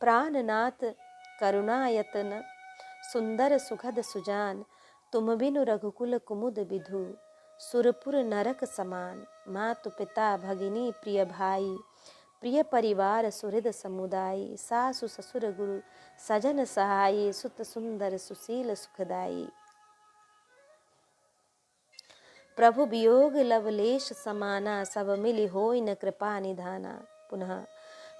प्राणनाथ करुणायतन, सुंदर सुखद सुजान, तुम बिनु रघुकुल कुमुद विधु, सुरपुर नरक समान, मातु पिता भगिनी प्रिय भाई, प्रिय परिवार सुहृद समुदाय, सासु ससुर गुरु सजन सहाय, सुत सुंदर सुशील सुखदाई। प्रभु वियोग लवलेश समाना, सब मिली होई न कृपा निधाना। पुनः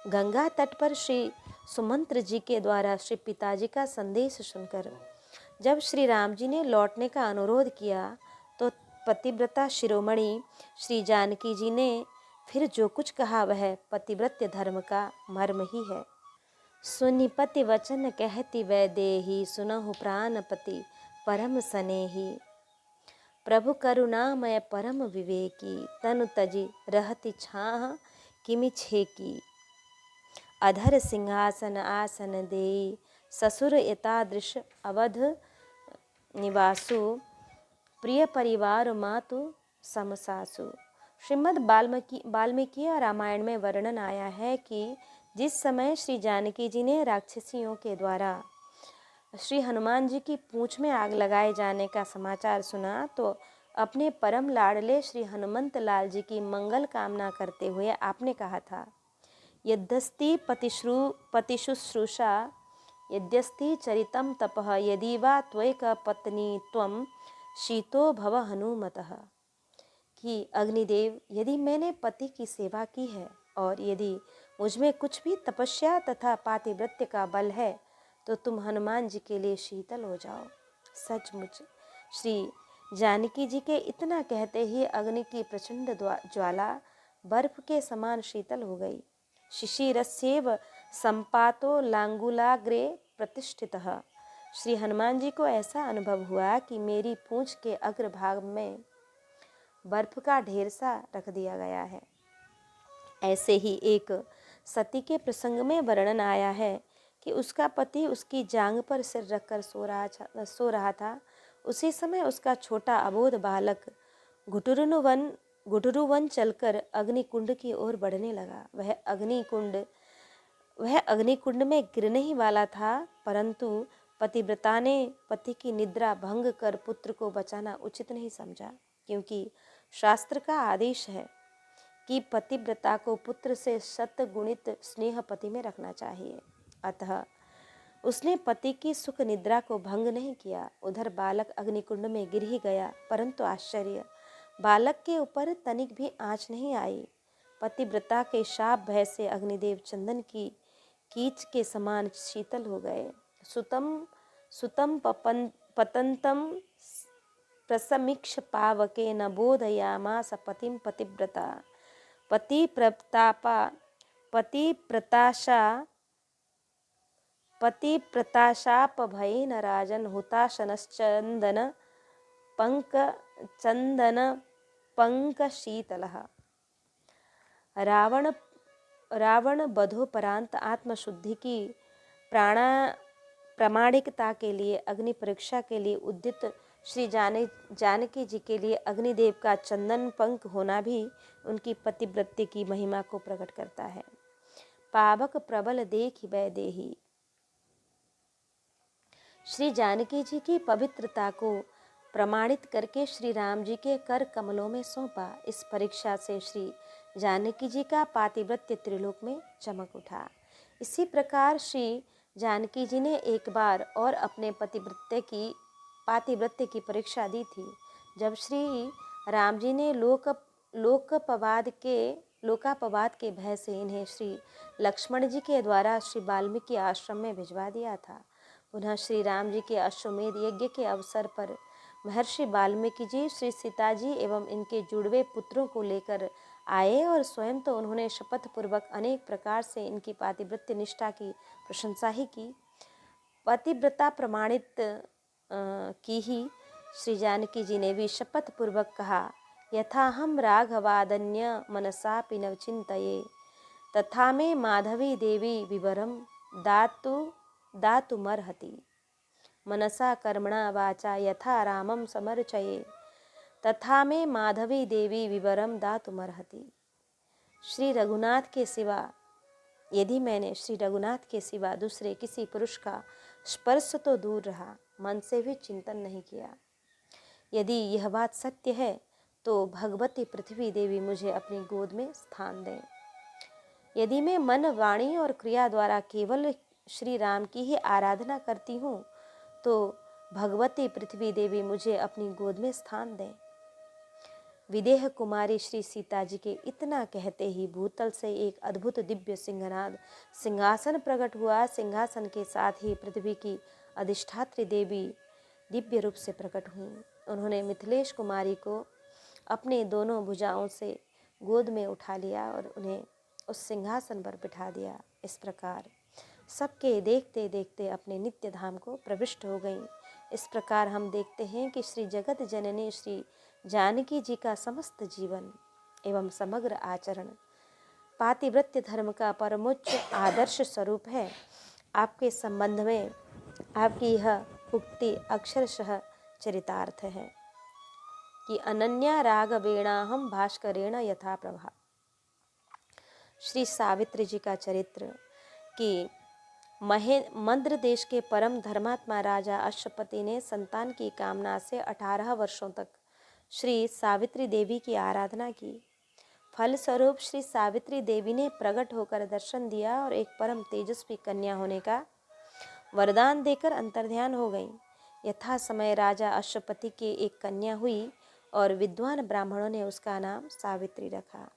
गंगा तट पर श्री सुमंत्र जी के द्वारा श्री पिताजी का संदेश सुनकर जब श्री राम जी ने लौटने का अनुरोध किया तो पतिव्रता शिरोमणि श्री जानकी जी ने फिर जो कुछ कहा वह पतिव्रत्य धर्म का मर्म ही है। सुनि पति वचन कहती वैदेही, सुनहु प्राणपति परम सनेही, प्रभु करुणामय परम विवेकी, तनु तजी रहति छाह किमि छेकी, अधर सिंहासन आसन देई, ससुर एतादृश अवध निवासु, प्रिय परिवार मातु समसासु। श्रीमद् वाल्मीकि रामायण में वर्णन आया है कि जिस समय श्री जानकी जी ने राक्षसियों के द्वारा श्री हनुमान जी की पूंछ में आग लगाए जाने का समाचार सुना तो अपने परम लाडले श्री हनुमंत लाल जी की मंगल कामना करते हुए आपने कहा था, यद्यस्ति पतिशुश्रूषा, यद्यस्ति चरितम तपः, यदि वा त्वैक पत्नी त्वं शीतो भव हनुमतः, कि अग्निदेव यदि मैंने पति की सेवा की है और यदि मुझमें कुछ भी तपस्या तथा पातिव्रत्य का बल है तो तुम हनुमान जी के लिए शीतल हो जाओ। सचमुच श्री जानकी जी के इतना कहते ही अग्नि की प्रचंड ज्वाला बर्फ के समान शीतल हो गई। शिशिरस्येव संपातो लांगुलाग्रे प्रतिष्ठितः। श्री हनुमान जी को ऐसा अनुभव हुआ कि मेरी पूंछ के अग्रभाग में बर्फ का ढेर सा रख दिया गया है। ऐसे ही एक सती के प्रसंग में वर्णन आया है कि उसका पति उसकी जांग पर सिर रखकर सो रहा था। उसी समय उसका छोटा अबोध बालक घुटुरुवन चलकर अग्निकुंड की ओर बढ़ने लगा। वह अग्निकुंड में गिरने ही वाला था, परंतु पतिव्रता ने पति की निद्रा भंग कर पुत्र को बचाना उचित नहीं समझा, क्योंकि शास्त्र का आदेश है कि पतिव्रता को पुत्र से शतगुणित स्नेह पति में रखना चाहिए। अतः उसने पति की सुख निद्रा को भंग नहीं किया। उधर बालक अग्निकुंड में गिर ही गया, परंतु आश्चर्य, बालक के ऊपर तनिक भी आंच नहीं आई। पतिव्रता के शाप भय से अग्निदेव चंदन की कीच के समान शीतल हो गए। सुतम पतंतम प्रसमीक्ष पावके न बोधयामास पतिम पतिव्रता, पतिप्रताशापभयेन राजन् हुताशनश्चन्दन पंकशीतलः। रावण बधोपरांत आत्मशुद्धि की प्रामाणिकता के लिए अग्नि परीक्षा के लिए उद्यत श्री जानकी जी के लिए अग्निदेव का चंदन पंख होना भी उनकी पतिव्रत्य की महिमा को प्रकट करता है। पावक प्रबल देख वैदेही। श्री जानकी जी की पवित्रता को प्रमाणित करके श्री राम जी के कर कमलों में सौंपा। इस परीक्षा से श्री जानकी जी का पातिव्रत्य त्रिलोक में चमक उठा। इसी प्रकार श्री जानकी जी ने एक बार और अपने पातिव्रत्य की परीक्षा दी थी, जब श्री राम जी ने लोकापवाद के भय से इन्हें श्री लक्ष्मण जी के द्वारा श्री वाल्मीकि आश्रम में भिजवा दिया था। पुनः श्री राम जी के अश्वमेध यज्ञ के अवसर पर महर्षि वाल्मीकि जी श्री सीता जी एवं इनके जुड़वे पुत्रों को लेकर आए और स्वयं तो उन्होंने शपथ पूर्वक अनेक प्रकार से इनकी पातिव्रत्य निष्ठा की प्रशंसा ही की। पतिव्रता प्रमाणित की ही श्री जानकी जी ने भी शपथ पूर्वक कहा, यथा हम राघवादन्य मनसा पिनव चिंतये तथा में माधवी देवी विवरम दातुमर्हति मनसा कर्मणा वाचा यथा रामम समर्चये तथा में माधवी देवी विवरम दातुमर्हति। श्री रघुनाथ के सिवा यदि मैंने श्री रघुनाथ के सिवा दूसरे किसी पुरुष का स्पर्श तो दूर रहा, मन से भी चिंतन नहीं किया। यदि यह बात सत्य है तो भगवती पृथ्वी देवी मुझे अपनी गोद में स्थान दें। यदि मैं मन, वाणी और क्रिया द्वारा केवल श्री राम की ही आराधना करती हूँ तो भगवती पृथ्वी देवी मुझे अपनी गोद में स्थान दें। विदेह कुमारी श्री सीता जी के इतना कहते ही भूतल से एक अद्भुत दिव्य सिंहासन प्रकट हुआ। सिंहासन के साथ ही पृथ्वी की अधिष्ठात्री देवी दिव्य रूप से प्रकट हुई। उन्होंने मिथिलेश कुमारी को अपने दोनों भुजाओं से गोद में उठा लिया और उन्हें उस सिंहासन पर बिठा दिया। इस प्रकार सबके देखते देखते अपने नित्य धाम को प्रविष्ट हो गई। इस प्रकार हम देखते हैं कि श्री जगत जननी श्री जानकी जी का समस्त जीवन एवं समग्र आचरण पातिव्रत्य धर्म का परमोच्च आदर्श स्वरूप है। आपके संबंध में आपकी यह उक्ति अक्षरशः चरितार्थ है कि अनन्या राघवेणाहम भास्करेण यथा प्रभा। श्री सावित्री जी का चरित्र कि मद्र देश के परम धर्मात्मा राजा अश्वपति ने संतान की कामना से 18 वर्षों तक श्री सावित्री देवी की आराधना की। फलस्वरूप श्री सावित्री देवी ने प्रकट होकर दर्शन दिया और एक परम तेजस्वी कन्या होने का वरदान देकर अंतर्ध्यान हो गई। यथा समय राजा अश्वपति की एक कन्या हुई और विद्वान ब्राह्मणों ने उसका नाम सावित्री रखा,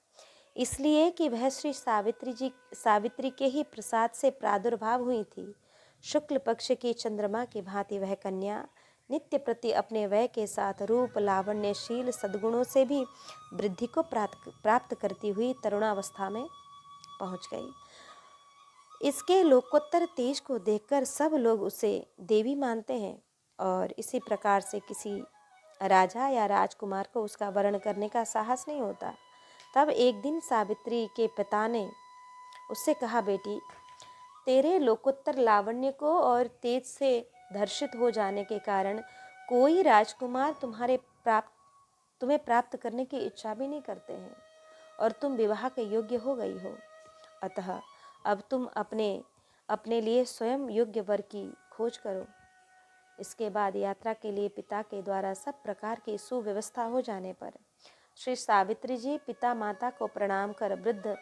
इसलिए कि वह श्री सावित्री के ही प्रसाद से प्रादुर्भाव हुई थी। शुक्ल पक्ष की चंद्रमा की भांति वह कन्या नित्य प्रति अपने वय के साथ रूप, लावण्यशील सद्गुणों से भी वृद्धि को प्राप्त करती हुई तरुणावस्था में पहुंच गई। इसके लोकोत्तर तेज को देखकर सब लोग उसे देवी मानते हैं और इसी प्रकार से किसी राजा या राजकुमार को उसका वर्ण करने का साहस नहीं होता। तब एक दिन सावित्री के पिता ने उससे कहा, बेटी, तेरे लोकोत्तर लावण्य को और तेज से धर्षित हो जाने के कारण कोई राजकुमार तुम्हें प्राप्त करने की इच्छा भी नहीं करते हैं और तुम विवाह के योग्य हो गई हो। अतः अब तुम अपने लिए स्वयं योग्य वर की खोज करो। इसके बाद यात्रा के लिए पिता के द्वारा सब प्रकार की सुव्यवस्था हो जाने पर श्री सावित्री जी पिता माता को प्रणाम कर वृद्ध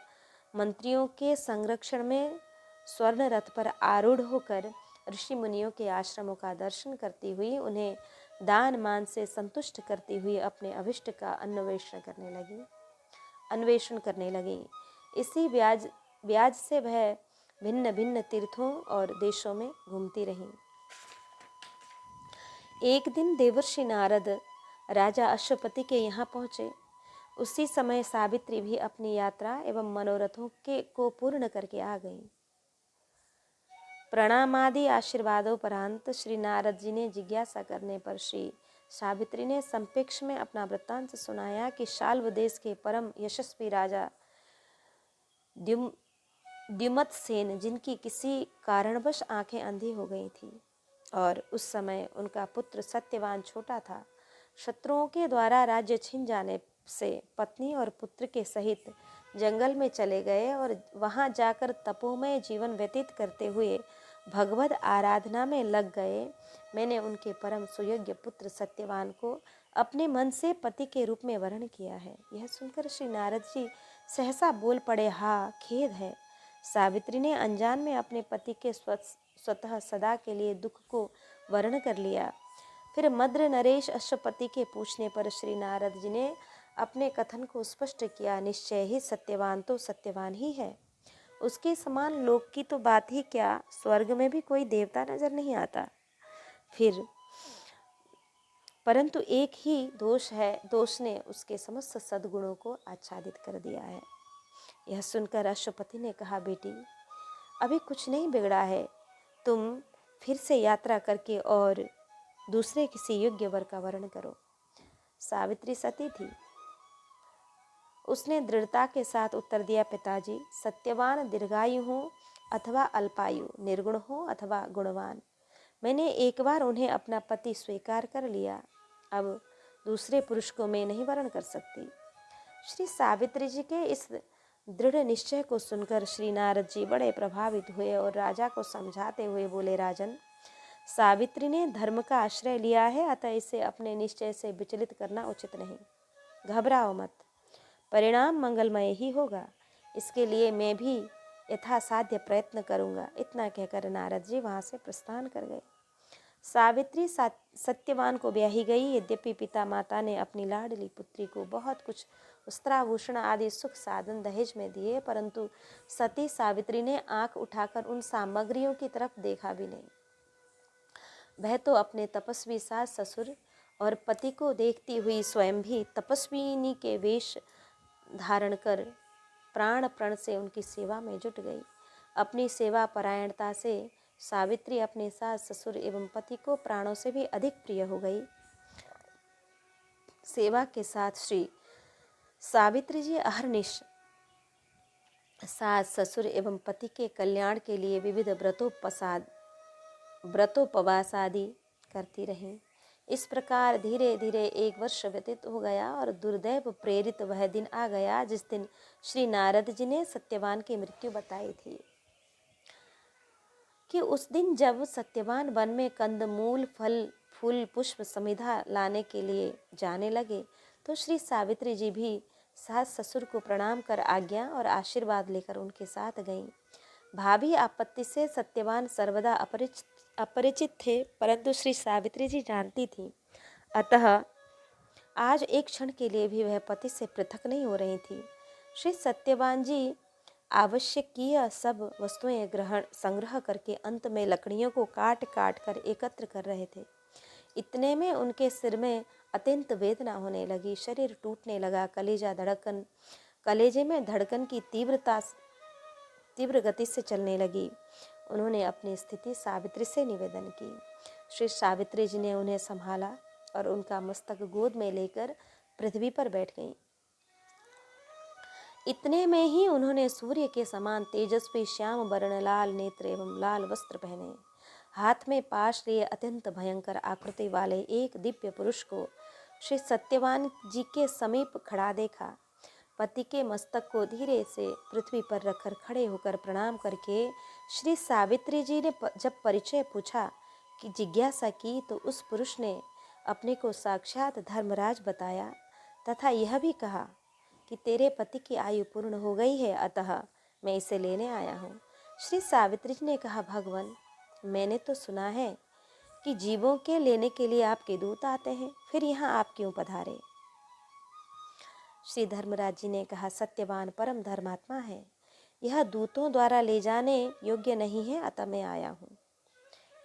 मंत्रियों के संरक्षण में स्वर्ण रथ पर आरूढ़ होकर ऋषि मुनियों के आश्रमों का दर्शन करती हुई उन्हें दान मान से संतुष्ट करती हुई अपने अभिष्ट का अन्वेषण करने लगी। इसी ब्याज से वह भिन्न भिन्न तीर्थों और देशों में घूमती रहीं। एक दिन देवर्षि नारद राजा अश्वपति के यहाँ पहुँचे। उसी समय सावित्री भी अपनी यात्रा एवं मनोरथों को पूर्ण करके आ गईं। प्रणामादि आशीर्वादोपरांत श्री नारद जी ने जिज्ञासा करने पर श्री सावित्री ने संपेक्ष में अपना वृत्तांत सुनाया कि शाल्व देश के परम यशस्वी राजा द्युमत्सेन, जिनकी किसी कारणवश आंखें अंधी हो गई थी और उस समय उनका पुत्र सत्यवान छोटा था, शत्रुओं के द्वारा राज्य छिन जाने से पत्नी और पुत्र के सहित जंगल में चले गए और वहां जाकर तपोमय जीवन व्यतीत करते हुए भगवद आराधना में लग गए। मैंने उनके परम सुयोग्य पुत्र सत्यवान को अपने मन से पति के रूप में वर्ण किया है। यह सुनकर श्री नारद जी सहसा बोल पड़े, हाँ, खेद है। सावित्री ने अनजान में अपने पति के स्वतः सदा के लिए दुख को वर्ण कर लिया। फिर मद्र नरेश अश्वपति के पूछने पर श्री नारद जी ने अपने कथन को स्पष्ट किया, निश्चय ही सत्यवान तो सत्यवान ही है, उसके समान लोक की तो बात ही क्या, स्वर्ग में भी कोई देवता नजर नहीं आता। फिर परंतु एक ही दोष ने उसके समस्त सद्गुणों को आच्छादित कर दिया है। यह सुनकर अश्वपति ने कहा, बेटी, अभी कुछ नहीं बिगड़ा है, तुम फिर से यात्रा करके और दूसरे किसी योग्य वर का वर्ण करो। सावित्री सती थी। उसने दृढ़ता के साथ उत्तर दिया, पिताजी, सत्यवान दीर्घायु हो अथवा अल्पायु, निर्गुण हो अथवा गुणवान, मैंने एक बार उन्हें अपना पति स्वीकार कर लिया, अब दूसरे पुरुष को मैं नहीं वर्ण कर सकती। श्री सावित्री जी के इस दृढ़ निश्चय को सुनकर श्री नारद जी बड़े प्रभावित हुए और राजा को समझाते हुए बोले, राजन, सावित्री ने धर्म का आश्रय लिया है, अतः इसे अपने निश्चय से विचलित करना उचित नहीं। घबराओ मत, परिणाम मंगलमय ही होगा। इसके लिए मैं भी यथासाध्य प्रयत्न करूंगा। इतना कहकर नारद जी वहां से प्रस्थान कर गए। सावित्री सत्यवान को ब्याही गई। यद्यपि पिता माता ने अपनी लाडली पुत्री को बहुत कुछ वस्त्राभूषण आदि सुख साधन दहेज में दिए, परंतु सती सावित्री ने आंख उठाकर उन सामग्रियों की तरफ देखा भी नहीं। वह तो अपने तपस्वी सास ससुर और पति को देखती हुई स्वयं भी तपस्विनी के वेश धारण कर प्राण प्रण से उनकी सेवा में जुट गई। अपनी सेवा परायणता से सावित्री अपने सास ससुर एवं पति को प्राणों से भी अधिक प्रिय हो गई। सेवा के साथ श्री सावित्री जी अहर्निश सास ससुर एवं पति के कल्याण के लिए विविध व्रतोपवास आदि करती रहीं। इस प्रकार धीरे धीरे 1 वर्ष व्यतीत हो गया और दुर्दैव प्रेरित वह दिन आ गया जिस दिन श्री नारद जी ने सत्यवान की मृत्यु बताई थी। कि उस दिन जब सत्यवान वन में कंद मूल फल फूल पुष्प समिधा लाने के लिए जाने लगे, तो श्री सावित्री जी भी सास ससुर को प्रणाम कर आज्ञा और आशीर्वाद लेकर उनके साथ गईं। भाभी आपत्ति से सत्यवान सर्वदा अपरिचित थे, परंतु श्री सावित्री जी जानती थीं। अतः आज एक क्षण के लिए भी वह पति से पृथक नहीं हो रही थी। श्री सत्यवान जी आवश्यकीय सब वस्तुएं संग्रह करके अंत में लकड़ियों को काट काट कर एकत्र कर रहे थे। इतने में उनके सिर में अत्यंत वेदना होने लगी, शरीर टूटने लगा, कलेजे में धड़कन की तीव्र गति से चलने लगी। उन्होंने अपनी स्थिति सावित्री से निवेदन की। श्री सावित्री जी ने उन्हें संभाला और उनका मस्तक गोद में लेकर पृथ्वी पर बैठ गईं। इतने में ही उन्होंने सूर्य के समान तेजस्वी श्याम वर्ण लाल नेत्र एवं लाल वस्त्र पहने, हाथ में पाश लिए अत्यंत भयंकर आकृति वाले एक दिव्य पुरुष को श्री सत्यवान जी के समीप खड़ा देखा। पति के मस्तक को धीरे से पृथ्वी पर रखकर खड़े होकर प्रणाम करके श्री सावित्री जी ने जब परिचय पूछा कि जिज्ञासा की, तो उस पुरुष ने अपने को साक्षात धर्मराज बताया तथा यह भी कहा कि तेरे पति की आयु पूर्ण हो गई है, अतः मैं इसे लेने आया हूँ। श्री सावित्री जी ने कहा, भगवान, मैंने तो सुना है कि जीवों के लेने के लिए आपके दूत आते हैं, फिर यहाँ आप क्यों पधारे? श्री धर्मराज जी ने कहा, सत्यवान परम धर्मात्मा है, यह दूतों द्वारा ले जाने योग्य नहीं है, अतः मैं आया हूँ।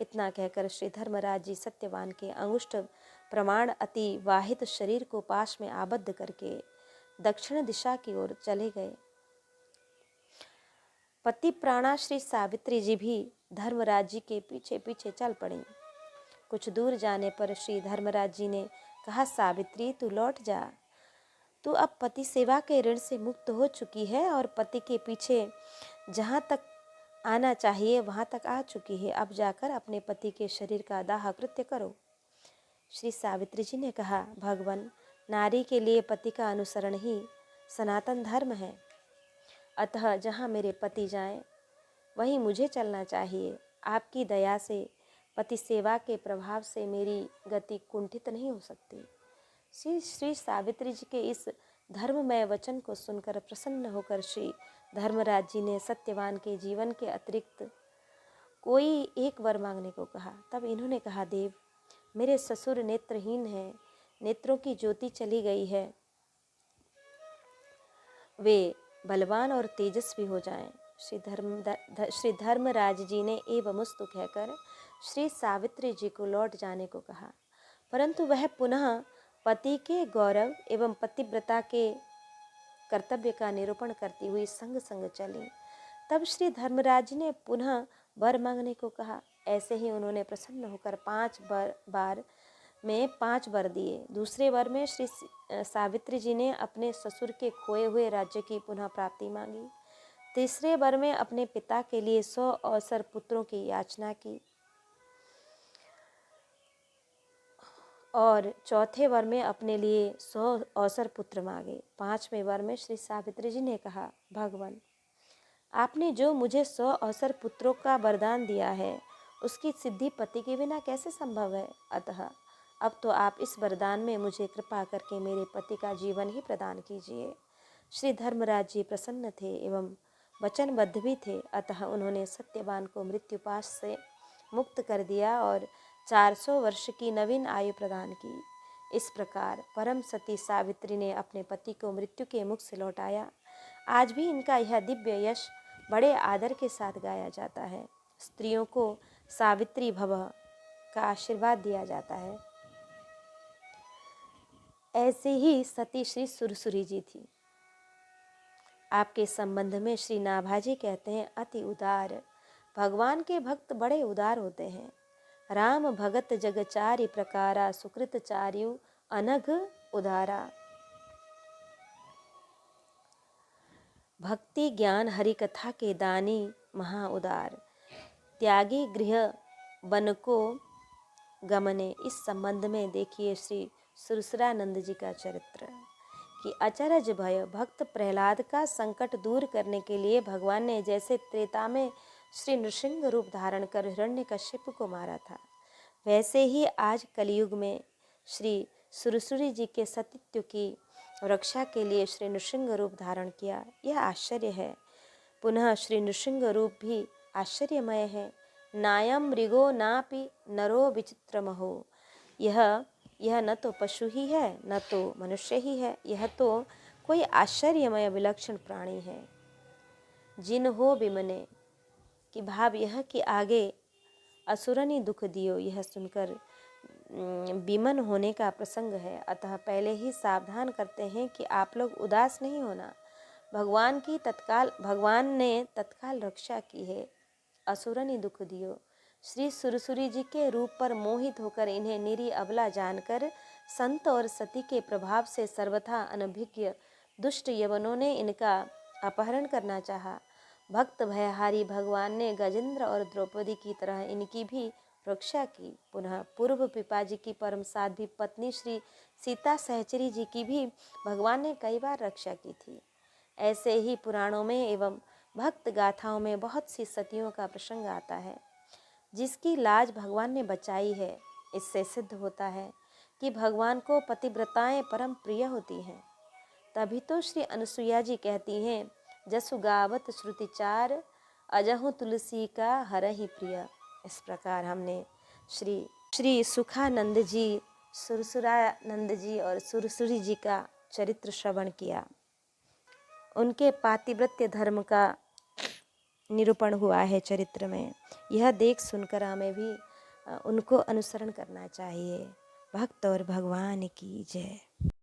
इतना कहकर श्री धर्मराज जी सत्यवान के अंगुष्ठ प्रमाण अति वाहित शरीर को पाश में आबद्ध करके दक्षिण दिशा की ओर चले गए। पति प्राणा श्री सावित्री जी भी धर्मराज जी के पीछे पीछे चल पड़ी। कुछ दूर जाने पर श्री धर्मराज जी ने कहा, सावित्री, तू लौट जा। तू अब पति सेवा के ऋण से मुक्त हो चुकी है और पति के पीछे जहाँ तक आना चाहिए वहाँ तक आ चुकी है। अब जाकर अपने पति के शरीर का दाह कृत्य करो। श्री सावित्री जी ने कहा, भगवान, नारी के लिए पति का अनुसरण ही सनातन धर्म है, अतः जहाँ मेरे पति जाएं वहीं मुझे चलना चाहिए। आपकी दया से पति सेवा के प्रभाव से मेरी गति कुंठित नहीं हो सकती। श्री सावित्री जी के इस धर्ममय वचन को सुनकर प्रसन्न होकर श्री धर्मराज जी ने सत्यवान के जीवन के अतिरिक्त कोई एक वर मांगने को कहा। तब इन्होंने कहा, देव, मेरे ससुर नेत्रहीन हैं, नेत्रों की ज्योति चली गई है, वे बलवान और तेजस्वी हो जाएं। श्री धर्मराज जी ने एवमुस्तु कहकर श्री सावित्री जी को लौट जाने को कहा, परंतु वह पुनः पति के गौरव एवं पतिव्रता के कर्तव्य का निरूपण करती हुई संग संग चली। तब श्री धर्मराज ने पुनः वर मांगने को कहा, ऐसे ही उन्होंने प्रसन्न होकर 5 वर दिए। दूसरे वर में श्री सावित्री जी ने अपने ससुर के खोए हुए राज्य की पुनः प्राप्ति मांगी। तीसरे वर में अपने पिता के लिए 100 अवसर पुत्रों की याचना की और चौथे वर में अपने लिए 100 अवसर पुत्र मांगे। 5वें वर में श्री सावित्री जी ने कहा, भगवान, आपने जो मुझे 100 अवसर पुत्रों का वरदान दिया है, उसकी सिद्धि पति के बिना कैसे संभव है? अतः अब तो आप इस वरदान में मुझे कृपा करके मेरे पति का जीवन ही प्रदान कीजिए। श्री धर्मराज जी प्रसन्न थे एवं वचनबद्ध भी थे। अतः उन्होंने सत्यवान को मृत्युपाश से मुक्त कर दिया और 400 वर्ष की नवीन आयु प्रदान की। इस प्रकार परम सती सावित्री ने अपने पति को मृत्यु के मुख से लौटाया। आज भी इनका यह दिव्य यश बड़े आदर के साथ गाया जाता है। स्त्रियों को सावित्री भव का आशीर्वाद दिया जाता है। ऐसे ही सती श्री सुरसुरी जी थी। आपके संबंध में श्री नाभाजी कहते हैं, अति उदार। भगवान के भक्त बड़े उदार होते हैं। राम भगत जगचारि प्रकारा, सुकृत चार्यु अनघ उदारा। भक्ति ज्ञान हरि कथा के दानी महा उदार, त्यागी गृह वन को गमने। इस संबंध में देखिए श्री सुरसुरानंद जी का चरित्र कि अचरज भय भक्त प्रहलाद का संकट दूर करने के लिए भगवान ने जैसे त्रेता में श्री नृसिंह रूप धारण कर हिरण्यकश्यप को मारा था, वैसे ही आज कलयुग में श्री सुरसुरी जी के सतीत्व की रक्षा के लिए श्री नृसिंह रूप धारण किया। यह आश्चर्य है। पुनः श्री नृसिंह रूप भी आश्चर्यमय है। नायम मृगो नापि नरो विचित्रमहो। यह न तो पशु ही है न तो मनुष्य ही है, यह तो कोई आश्चर्यमय विलक्षण प्राणी है। जिन हो बिमने कि भाव यह कि आगे असुरनी दुख दियो, यह सुनकर विमन होने का प्रसंग है। अतः पहले ही सावधान करते हैं कि आप लोग उदास नहीं होना। भगवान ने तत्काल रक्षा की है। असुरनी दुख दियो। श्री सुरसुरी जी के रूप पर मोहित होकर इन्हें निरी अबला जानकर संत और सती के प्रभाव से सर्वथा अनभिज्ञ दुष्ट यवनों ने इनका अपहरण करना चाहा। भक्त भयहारी भगवान ने गजेंद्र और द्रौपदी की तरह इनकी भी रक्षा की। पुनः पूर्व पिपाजी की परम साध्वी पत्नी श्री सीता सहचरी जी की भी भगवान ने कई बार रक्षा की थी। ऐसे ही पुराणों में एवं भक्त गाथाओं में बहुत सी सतियों का प्रसंग आता है, जिसकी लाज भगवान ने बचाई है। इससे सिद्ध होता है कि भगवान को पतिव्रताएं परम प्रिय होती हैं। तभी तो श्री अनुसुईया जी कहती हैं, जसु गावत श्रुतिचार अजहु तुलसी का हरहि प्रिय। इस प्रकार हमने श्री सुखानंद जी, सुरसुरानंद जी और सुरसुरी जी का चरित्र श्रवण किया। उनके पातिव्रत्य धर्म का निरूपण हुआ है चरित्र में। यह देख सुनकर हमें भी उनको अनुसरण करना चाहिए। भक्त और भगवान की जय।